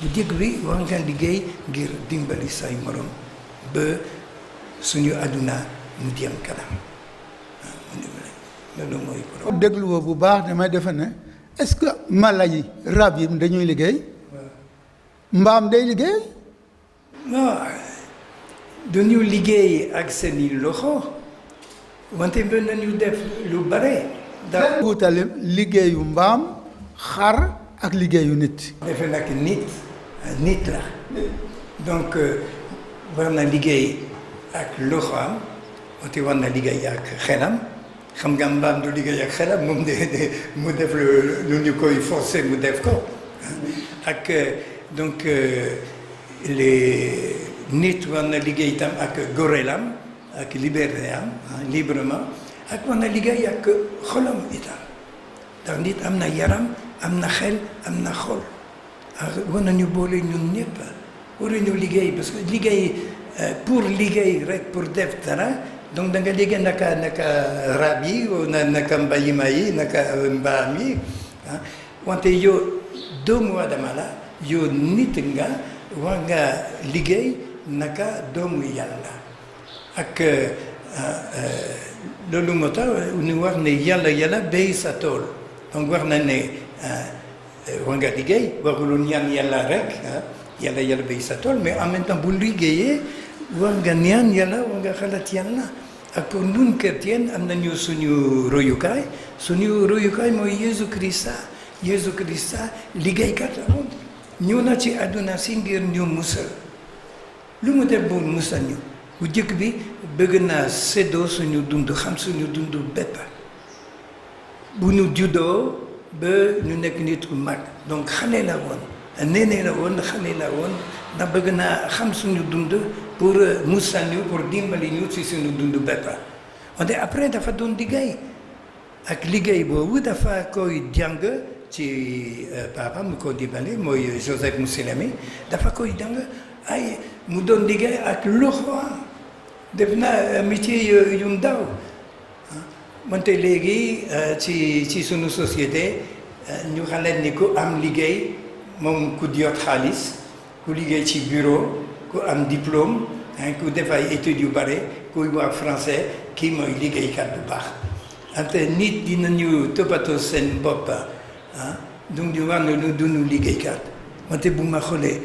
bu jëkk bi war nga liggéey ngir dimbali say morom ba suñu àdduna mu jëm kanam loolu mooy problème. dégluwoo bu baax damay defe ne est-ce que mala yi rab yi dañuy liggéey mbaam day liggéey non dañu liggéey ak seeni loxo wante mën nañu def lu bare. da wutale liggéeyu mbaam xar ak liggéeyu nit. defe nag nit la donc war na liggéey ak loxoam wante war na liggéey ak xelam xam nga mbaam du liggéey ak xelam moom mu def lu ñu koy forcer mu def ko ak donc les nit war na liggéey itam ak gorelam ak liberté am librement ak war na liggéey ak xolam itam ndax nit am na yaram am na xel am na xol war nañu boole ñun ñëpp war nañu liggéey parce que liggéey pour liggéey rek pour def dara donc da nga liggéey naka rab yi naka mbayima yi naka mbaam yi wante yow doomu Aadama la yow nit nga war nga liggéey naka doomu yàlla ak loolu moo tax ñu war ne yàlla béy sa tool donc war na ne war nga liggéey waruloo ñaan yàlla rek yàlla béy sa tool mais en même temps bu liggéeyee war nga ñaan yàlla war nga xalaat yàlla ak pour ñun chrétien am nañu suñu royukaay mooy Jésus Christa liggéeykat la woon ñëw na ci àdduna si ngir ñu musal lu mu def bu musal ñu bu jëkk bi bëgg naa séddoo suñu dund xam suñu dund bépp bu ñu juddoo ba ñu nekk nit ku mag donc xale la woon xale la woon ndax bëgg naa xam suñu dund pour musal ñu pour dimbali ñu ci suñu dund bépp wante après dafa doon liggéey ak liggéey boobu dafa koy jàng ci papa mu ko dimbali mooy Joseph Moussilami dafa koy jàng ay mu doon liggéey ak loxoom def na métier yu ndaw wante léegi ci sunu société ñu xalaat ni ku am liggéey moom ku jot xaalis ku liggéey ci bureau ku am diplôme ku def ay études yu bare kuy wax français kii mooy liggéeykat bu baax wante nit dinañu toppatoo seen bopp donc ñu war na lu dunu liggéeykat wante bu ma xoolee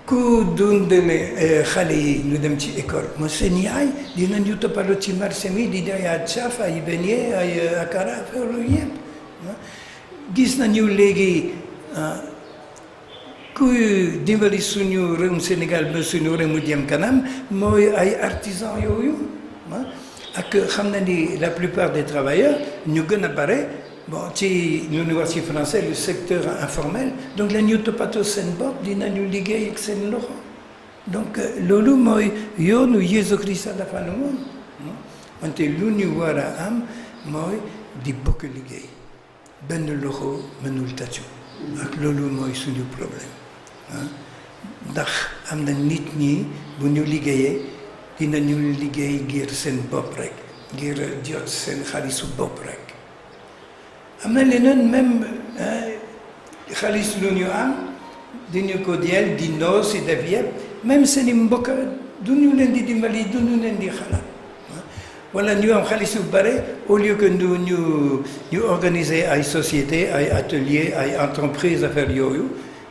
ku dundale xale yi ñu dem ci école mo seen yaay dinañu toppatoo ci marché mi di jaay ay caaf ay beignet ay akara affaire yooyu yëpp gis nañu léegi kuy dimbali suñu réewum Sénégal ba suñu réew mu jëm kanam mooy ay artisans yooyu ak xam na ni la plupart des travailleurs ñu gën a bare bon ci ñu wax ci français le secteur informel donc la ñu toppatoo seen bopp dinañu liggéey ak seen loxo donc loolu mooy yoonu Jésus Christ dafa ne woon wante lu ñu war a am mooy di bokk liggéey benn loxo mënul tàccu ak loolu mooy suñu problème ndax am na nit ñi bu ñu liggéeyee dinañu liggéey ngir seen bopp rek ngir jot seen xaalisu bopp rek am na leneen même xaalis lu ñu am dañu ko jël di noos si def yëpp même seeni mbokk du ñu leen di dimbali du ñu leen di xalaat wala ñu am xaalis yu bare au lieu que ñu organiser ay société ay atelier ay entreprise affaire yooyu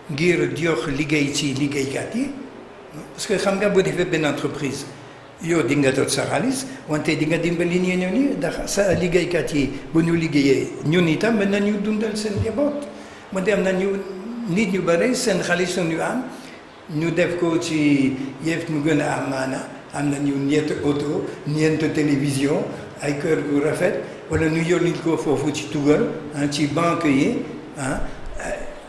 ngir jox liggéey ci liggéeykat yi parce que xam nga boo defee benn entreprise yow di nga jot sa xaalis wante di nga dimbali ñeneen ñi ndax sa liggéeykat yi bu ñu liggéeyee ñun itam mën nañu dundal seen njaboot wante am nañu nit ñu bare seen xaalis ñu am ñu def ko ci yëf mu gën a am maana am nañu ñett auto ñeent télévision ay kër gu rafet wala ñu yónni ko foofu ci tugal ci banque yi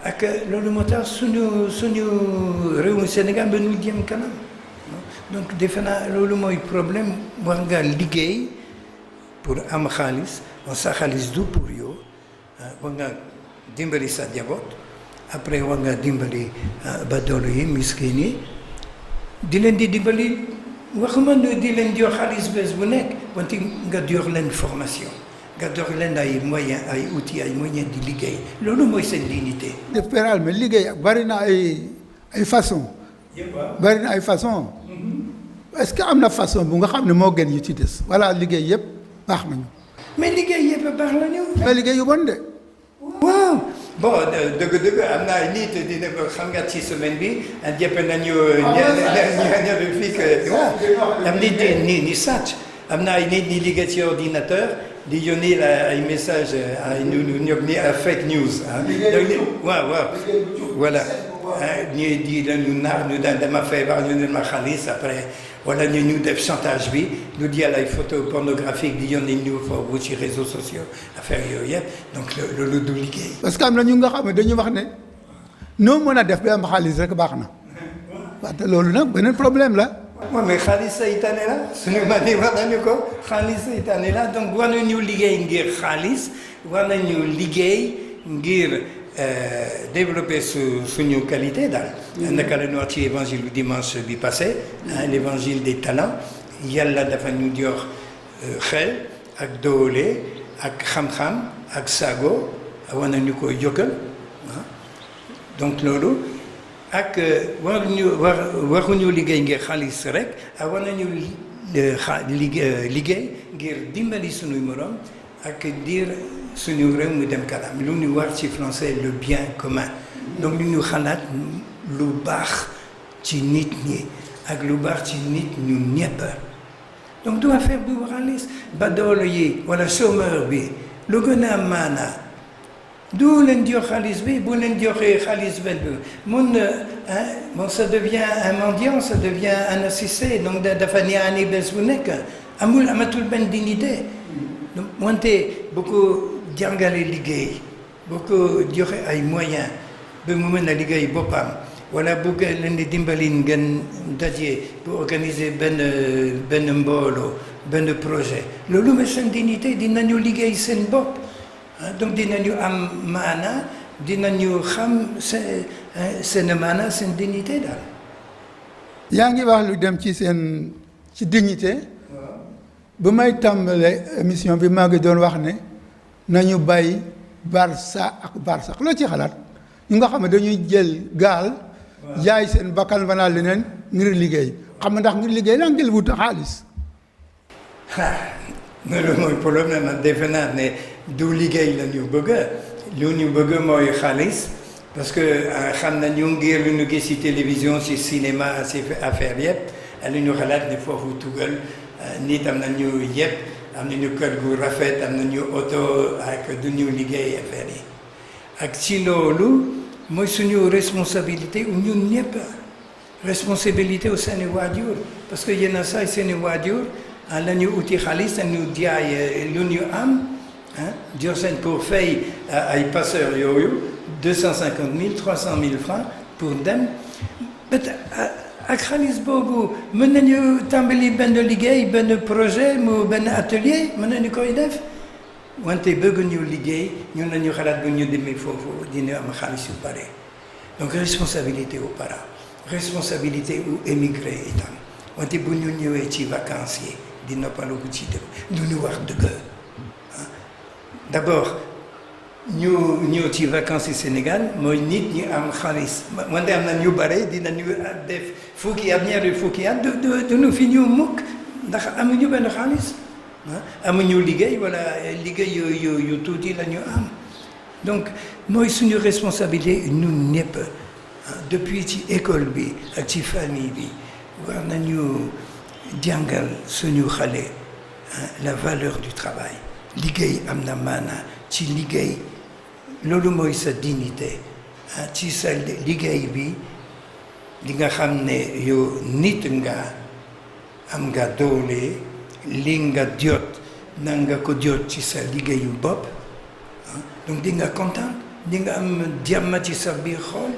ak loolu moo tax suñu réewu Sénégal ba ñu jëm kanam donc defe naa loolu mooy problème war nga liggéey pour am xaalis sa xaalis du pour yow war nga dimbali sa njaboot après war nga dimbali ba doole yi miskin yi di leen di dimbali waxuma ne di leen jox xaalis bés bu nekk wante nga jox leen formation nga jox leen ay moyens ay outils ay moyens di liggéey loolu mooy seen dignité. def péral mais liggéey bari na ay façon bari na ay façon est-ce que am na façon bu nga xam ne moo gën yu ci des voilà liggéey yëpp baax nañu. mais liggéey yëpp baax nañu. mais liggéey yu bon de. waaw bon dëgg am na ay nit dina ko xam nga ci semaine bi jëpp nañu ñaari fii que waaw am nit ni sàcc am na ay nit ñi liggéey ci ordinateur di yónni ay message ay ñoom ni fake news ah. waaw voilà ñii di dañu naar ñu dama feebar ñu ne ma xaalis après wala ñu def chantage bi ñu jël ay photos pornographiques di yónni ñu foofu ci réseaux sociaux affaire yooyu yëpp donc loolu du liggéey. parce que am na ñu nga xam ne dañu wax ne noo mën a def ba am xaalis rek baax na wante loolu nag beneen problème la. waaw mais xaalis saytaane la suñu mag yi wax nañu ko xaalis saytaane la donc war nañu liggéey ngir xaalis war nañu liggéey ngir développer suñu qualité daal. naka la ñu wax ci évangile du dimanche bi passé l'évangile des talents yàlla dafa ñu jox xel ak doole ak xam-xam ak sago war nañu ko jógal donc loolu. ak waruñu liggéey ngir xaalis rek war nañu liggéey ngir dimbali suñuy morom ak dir suñu réew mu dem kanam lu ñu wax ci français le bien commun donc lu ñu xalaat lu baax ci nit ñi ak lu baax ci nit ñu ñëpp donc du affaire du xaalis ba doole yi wala chômeur bi lu gën a maanaa du leen jox xaalis bi bu leen joxee xaalis benn bon ça devient un mendiant ça devient un assisté donc dafa ñaani bés bu nekk amatul benn dignité donc wante bu ko jàngalee liggéey bu ko joxe ay moyens ba mu mën a liggéey boppam wala bu leen di dimbali ngeen daje pour organiser benn mbooloo benn projet loolu mooy seen dignité dinañu liggéey seen bopp. donc dinañu am maana dinañu xam seen maana seen dignité daal. yaa ngi wax lu dem ci dignité. bu may tàmbalee émission bi maa ngi doon wax ne nañu bàyyi Barça ak Barça loo ci xalaat ñu nga xam ne dañuy jël gaal. jaay seen bakkan banaa leneen ngir liggéey xam nga ndax ngir liggéey la ngir wut xaalis. loolu mooy problème nag defe naa ne du liggéey la ñu bëgg lu ñu bëgg mooy xaalis parce que xam nañu ngir lu ñu gis ci télévision ci cinéma ci affaire yëpp lu ñu xalaat ne foofu tugal nit am nañu yëpp am nañu kër gu rafet am nañu oto ak du ñu liggéey affaire yi ak ci loolu mooy suñu responsabilité ñun ñëpp responsabilité au seeni waajur parce que yenn saa yi seeni waajur la ñu uti xaalis ñu jaay lu ñu am jox seen pour fay ay passeurs yooyu 250 000 300 000 francs pour dem ak xaalis boobu mën nañu tàmbali benn liggéey benn projet mu benn atelier mën nañu koy def wante bëgg ñu liggéey ñun lañu xalaat bu ñu demee foofu dina am xaalis yu bare donc responsabilité aux parents responsabilité aux émigrés itam wante bu ñu ñëwee ci vacances yi di noppalu ci dëkk du ñu wax dëgg d'abord ñu ñëw ci vacances yi Sénégal mooy nit ñi am xaalis wante am na ñu bare dinañu def fukki at ñaari fukki at du ñu fi ñu mukk ndax amuñu benn xaalis amuñu liggéey wala liggéey yu tuuti la ñu am donc mooy suñu responsabilité ñun ñëpp depuis ci école bi ak ci famille bi war nañu jàngal suñu xale la valeur du travail liggéey am na maana ci liggéey loolu mooy sa dignité ci sa liggéey bi li nga xam ne yow nit nga am nga doole li nga jot na nga ko jot ci sa liggéeyu bopp donc di nga kontaan di nga am jàmm ci sa biir xol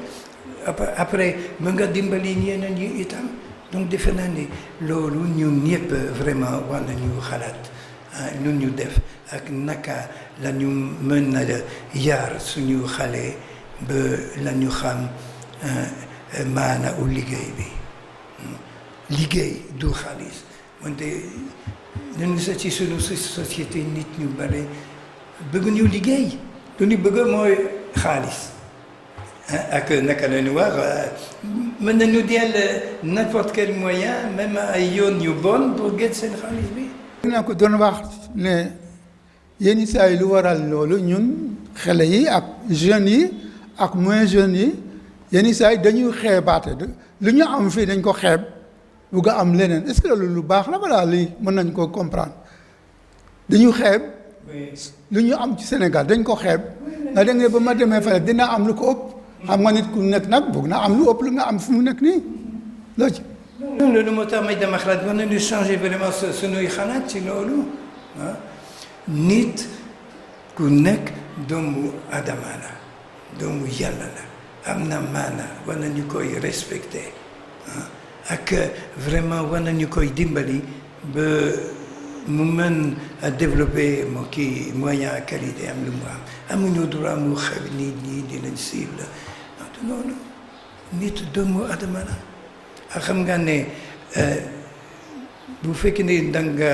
après mën nga dimbali ñeneen ñi itam donc defe naa ni loolu ñun ñëpp vraiment war nañu xalaat lu ñu def ak naka la ñu mën a yar suñu xale ba la ñu xam maana u liggéey bi liggéey du xaalis wante nañu seet ci sunu société nit ñu bare bëgguñu liggéey lu ñu bëgg mooy xaalis ak naka la ñu wax mën nañu jël n'importe quel moyen même ay yoon yu bon pour gét seen xaalis bi. naa ko doon wax ne yenn saa yi lu waral loolu ñun xale yi ak jeunes yi ak moins jeunes yi yenn saa yi dañuy xeebaate lu ñu am fii dañ ko xeeb bugg a am leneen est-ce que loolu lu baax la wala lii mën nañ ko comprendre dañu xeeb lu ñu am ci Sénégal dañ ko xeeb nga da nga ba ma demee fële dina am lu ko ëpp xam nga nit ku nekk nag bëgg na am lu ëpp lu nga am fu mu nekk nii loo ci. loolu moo tax may dama xalaat war nañu changer vraiment sunuy xalaat ci loolu ah nit ku nekk doomu Adama la doomu Yàlla la am na maana war nañu koy respecter ak vraiment war nañu koy dimbali ba mu mën a développer moo kii moyen ak qualité am lu mu am amuñu droit mu xew nit ñi di leen cible noonu nit doomu Adama la ak xam nga ne bu fekkee ne da nga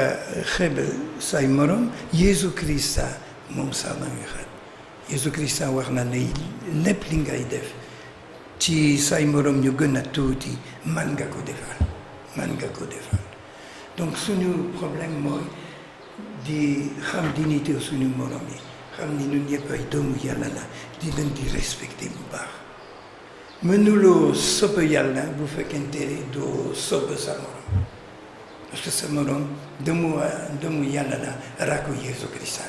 xeeb say morom Jésus Christa moom sax na nga xeeb Jésus Christa wax na ne lépp li ngay def ci say morom ñu gën a tuuti man nga ko defal donc suñu problème mooy di xam dignité suñu morom yi xam ni ñun ñëpp ay doomu Yàlla la di leen di respecter bu baax mënuloo sopp Yàlla bu fekkente doo sopp sa morom parce que sa morom doomu Yàlla la rakku Jésus Christ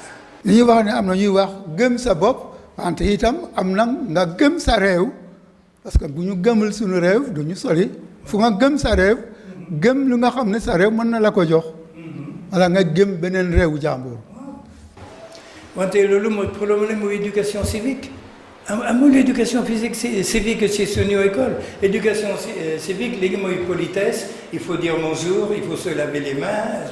la. li ñuy wax ne am na ñuy wax gëm sa bopp wante itam am na nga gëm sa réew parce que bu ñu gëmul suñu réew du ñu soli fu nga gëm sa réew gëm lu nga xam ne sa réew mën na la ko jox wala nga gëm beneen réewu jàmbur. wante loolu mooy problème mu éducation civique amul éducation civique ci suñu école éducation civique léegi mooy politesse il faut dire bonjour il faut se laver les mains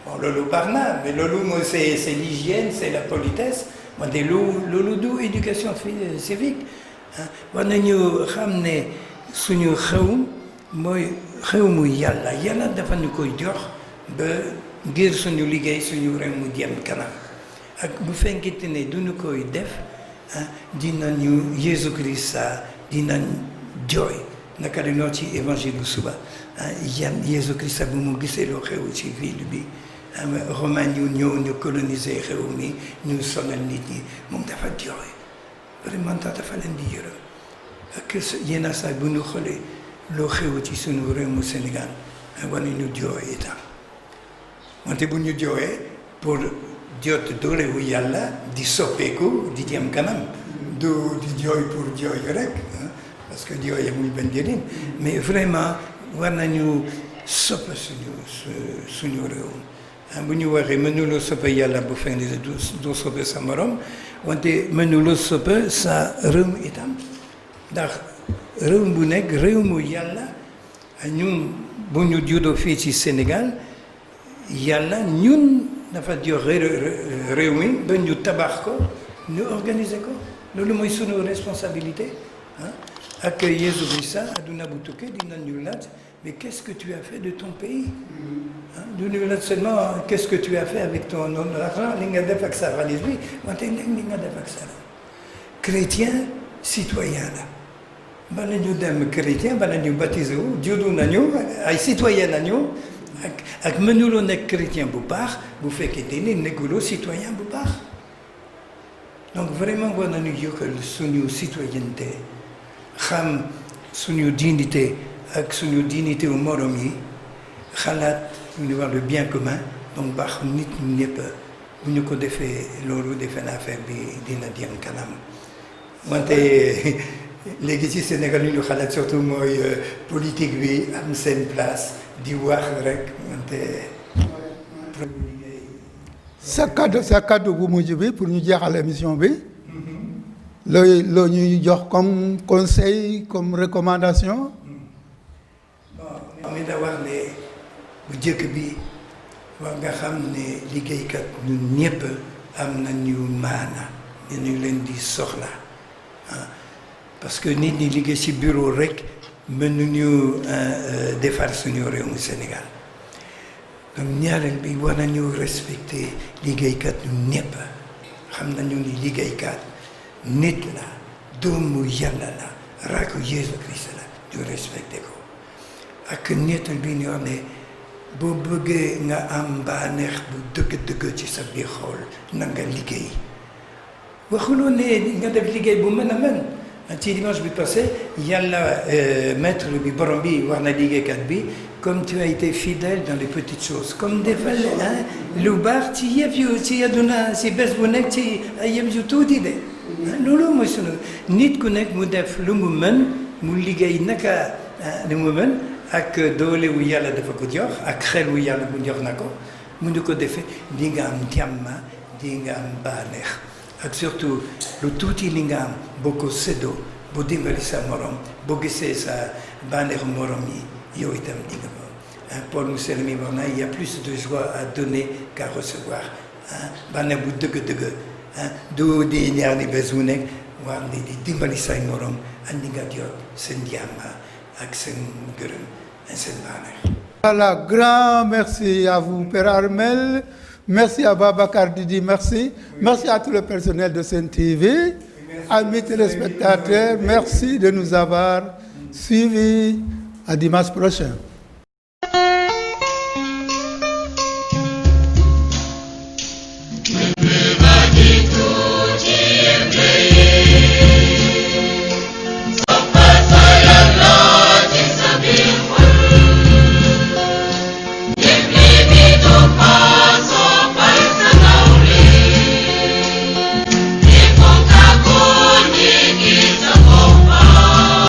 bon loolu baax na mais loolu mooy c'est l'hygiène c'est la politesse wante loolu du éducation civique war nañu xam ne suñu xew mooy xew mu yàlla dafa ñu koy jox ba ngir suñu liggéey suñu réew mu jëm kanam ak bu fekkente ne duñu koy def dinañu Jésus Christ dinañ jooy naka la ñoo ci évangile bu suba Jésus Christ bu mu gisee loo xew ci ville bi romain ñu coloniser xew mi ñu sonal nit ñi moom dafa jooy vraiment dafa leen di yërëm ak yenn saa bu ñu xoolee loo xew ci sunu réew mu Sénégal war nañu jooy itam wante bu ñu jooyee pour jot doolewu Yàlla di soppeeku di jëm kanam du di jooy pour jooy rek parce que jooy amul benn njëriñ mais vraiment war nañu sopp suñu réew bu ñu waxee mënuloo sopp Yàlla bu fekkee ne doo sopp sa morom wante mënuloo sopp sa réew itam ndax réew bu nekk réew mu Yàlla ñun bu ñu juddoo fii ci Sénégal Yàlla ñun dafa jox réew mi ba ñu tabax ko ñu organiser ko loolu mooy sunu responsabilité ak Jésus Christ adduna bu tukkee dinañu laaj mais qu'est-ce que tu as fait de ton pays du ñu laaj seulement qu'est-ce que tu as fait avec ton argent li nga def ak sa xaalis bi wante li nga def ak sa chrétien citoyen la bala ñu dem chrétien bala ñu baptisé wu juddu nañu ay citoyen nañu ak mënuloo nekk chrétien bu baax bu fekkee ne nekkuloo citoyen bu baax donc vraiment war nañu yokkal suñu citoyenneté xam suñu dignité ak suñu dignité wu morom yi xalaat ñu wax le bien commun donc baax nit ñi ñëpp bu ñu ko defee loolu defe naa affaire bi dina jëm kanam wante léegi ci Sénégal li ñu xalaat surtout mooy politique bi am seen place di wax rek wante. sa kaddu bu mujj bi pour ñu jeexal émission bi. loo ñuy jox comme conseil comme recommandation. bon mi da wax ne bu jëkk bi war nga xam ne liggéeykat ñun ñëpp am nañu maana dañu leen di soxla parce que nit ñi liggéey ci bureau rek mënuñu defar suñu réew mu Sénégal donc ñaareel bi war nañu respecter liggéeykat ñu ñëpp xam nañu ni liggéeykat nit la doomu Yàlla la rakku Jésus Christ la ñu respecté ko ak ñetteel bi ñu wax ne boo bëggee nga am bànneex bu dëgg-dëgg ci sa biir xol na nga liggéey waxuloo ne nga def liggéey bu mën a mën ci dimanche bi passé yàlla maître bi borom bi wax na liggéeykat bi comme tu as été fidèle dans les petites choses comme defal lu baax ci yëpp yu ci àdduna ci bés bu nekk ci ay yëpp yu tuuti de loolu mooy sunu nit ku nekk mu def lu mu mën mu liggéey naka lu mu mën ak doole wu yàlla dafa ko jox ak xel wu yàlla mu jox na ko mu di ko defee di nga am jàmm di nga am bànneex ak surtout lu tuuti li nga am boo ko séddoo boo dimbali sa morom boo gisee sa bànneexu morom yi yow itam di nga ko Paul Moussel mi wax na il y a plus de joie à donner qu'à recevoir bànneex bu dëgg-dëgg doo di ñaar ni bés bu nekk war ni di dimbali say morom ak di nga jot seen jàmm ak seen gërëm seen bànneex. Voilà, grand merci à vous, Père Armel. Merci à Babacar Didi, merci. Merci à tout le personnel de Sen TV. Amis téléspectateurs, merci de nous avoir suivis. À dimanche prochain.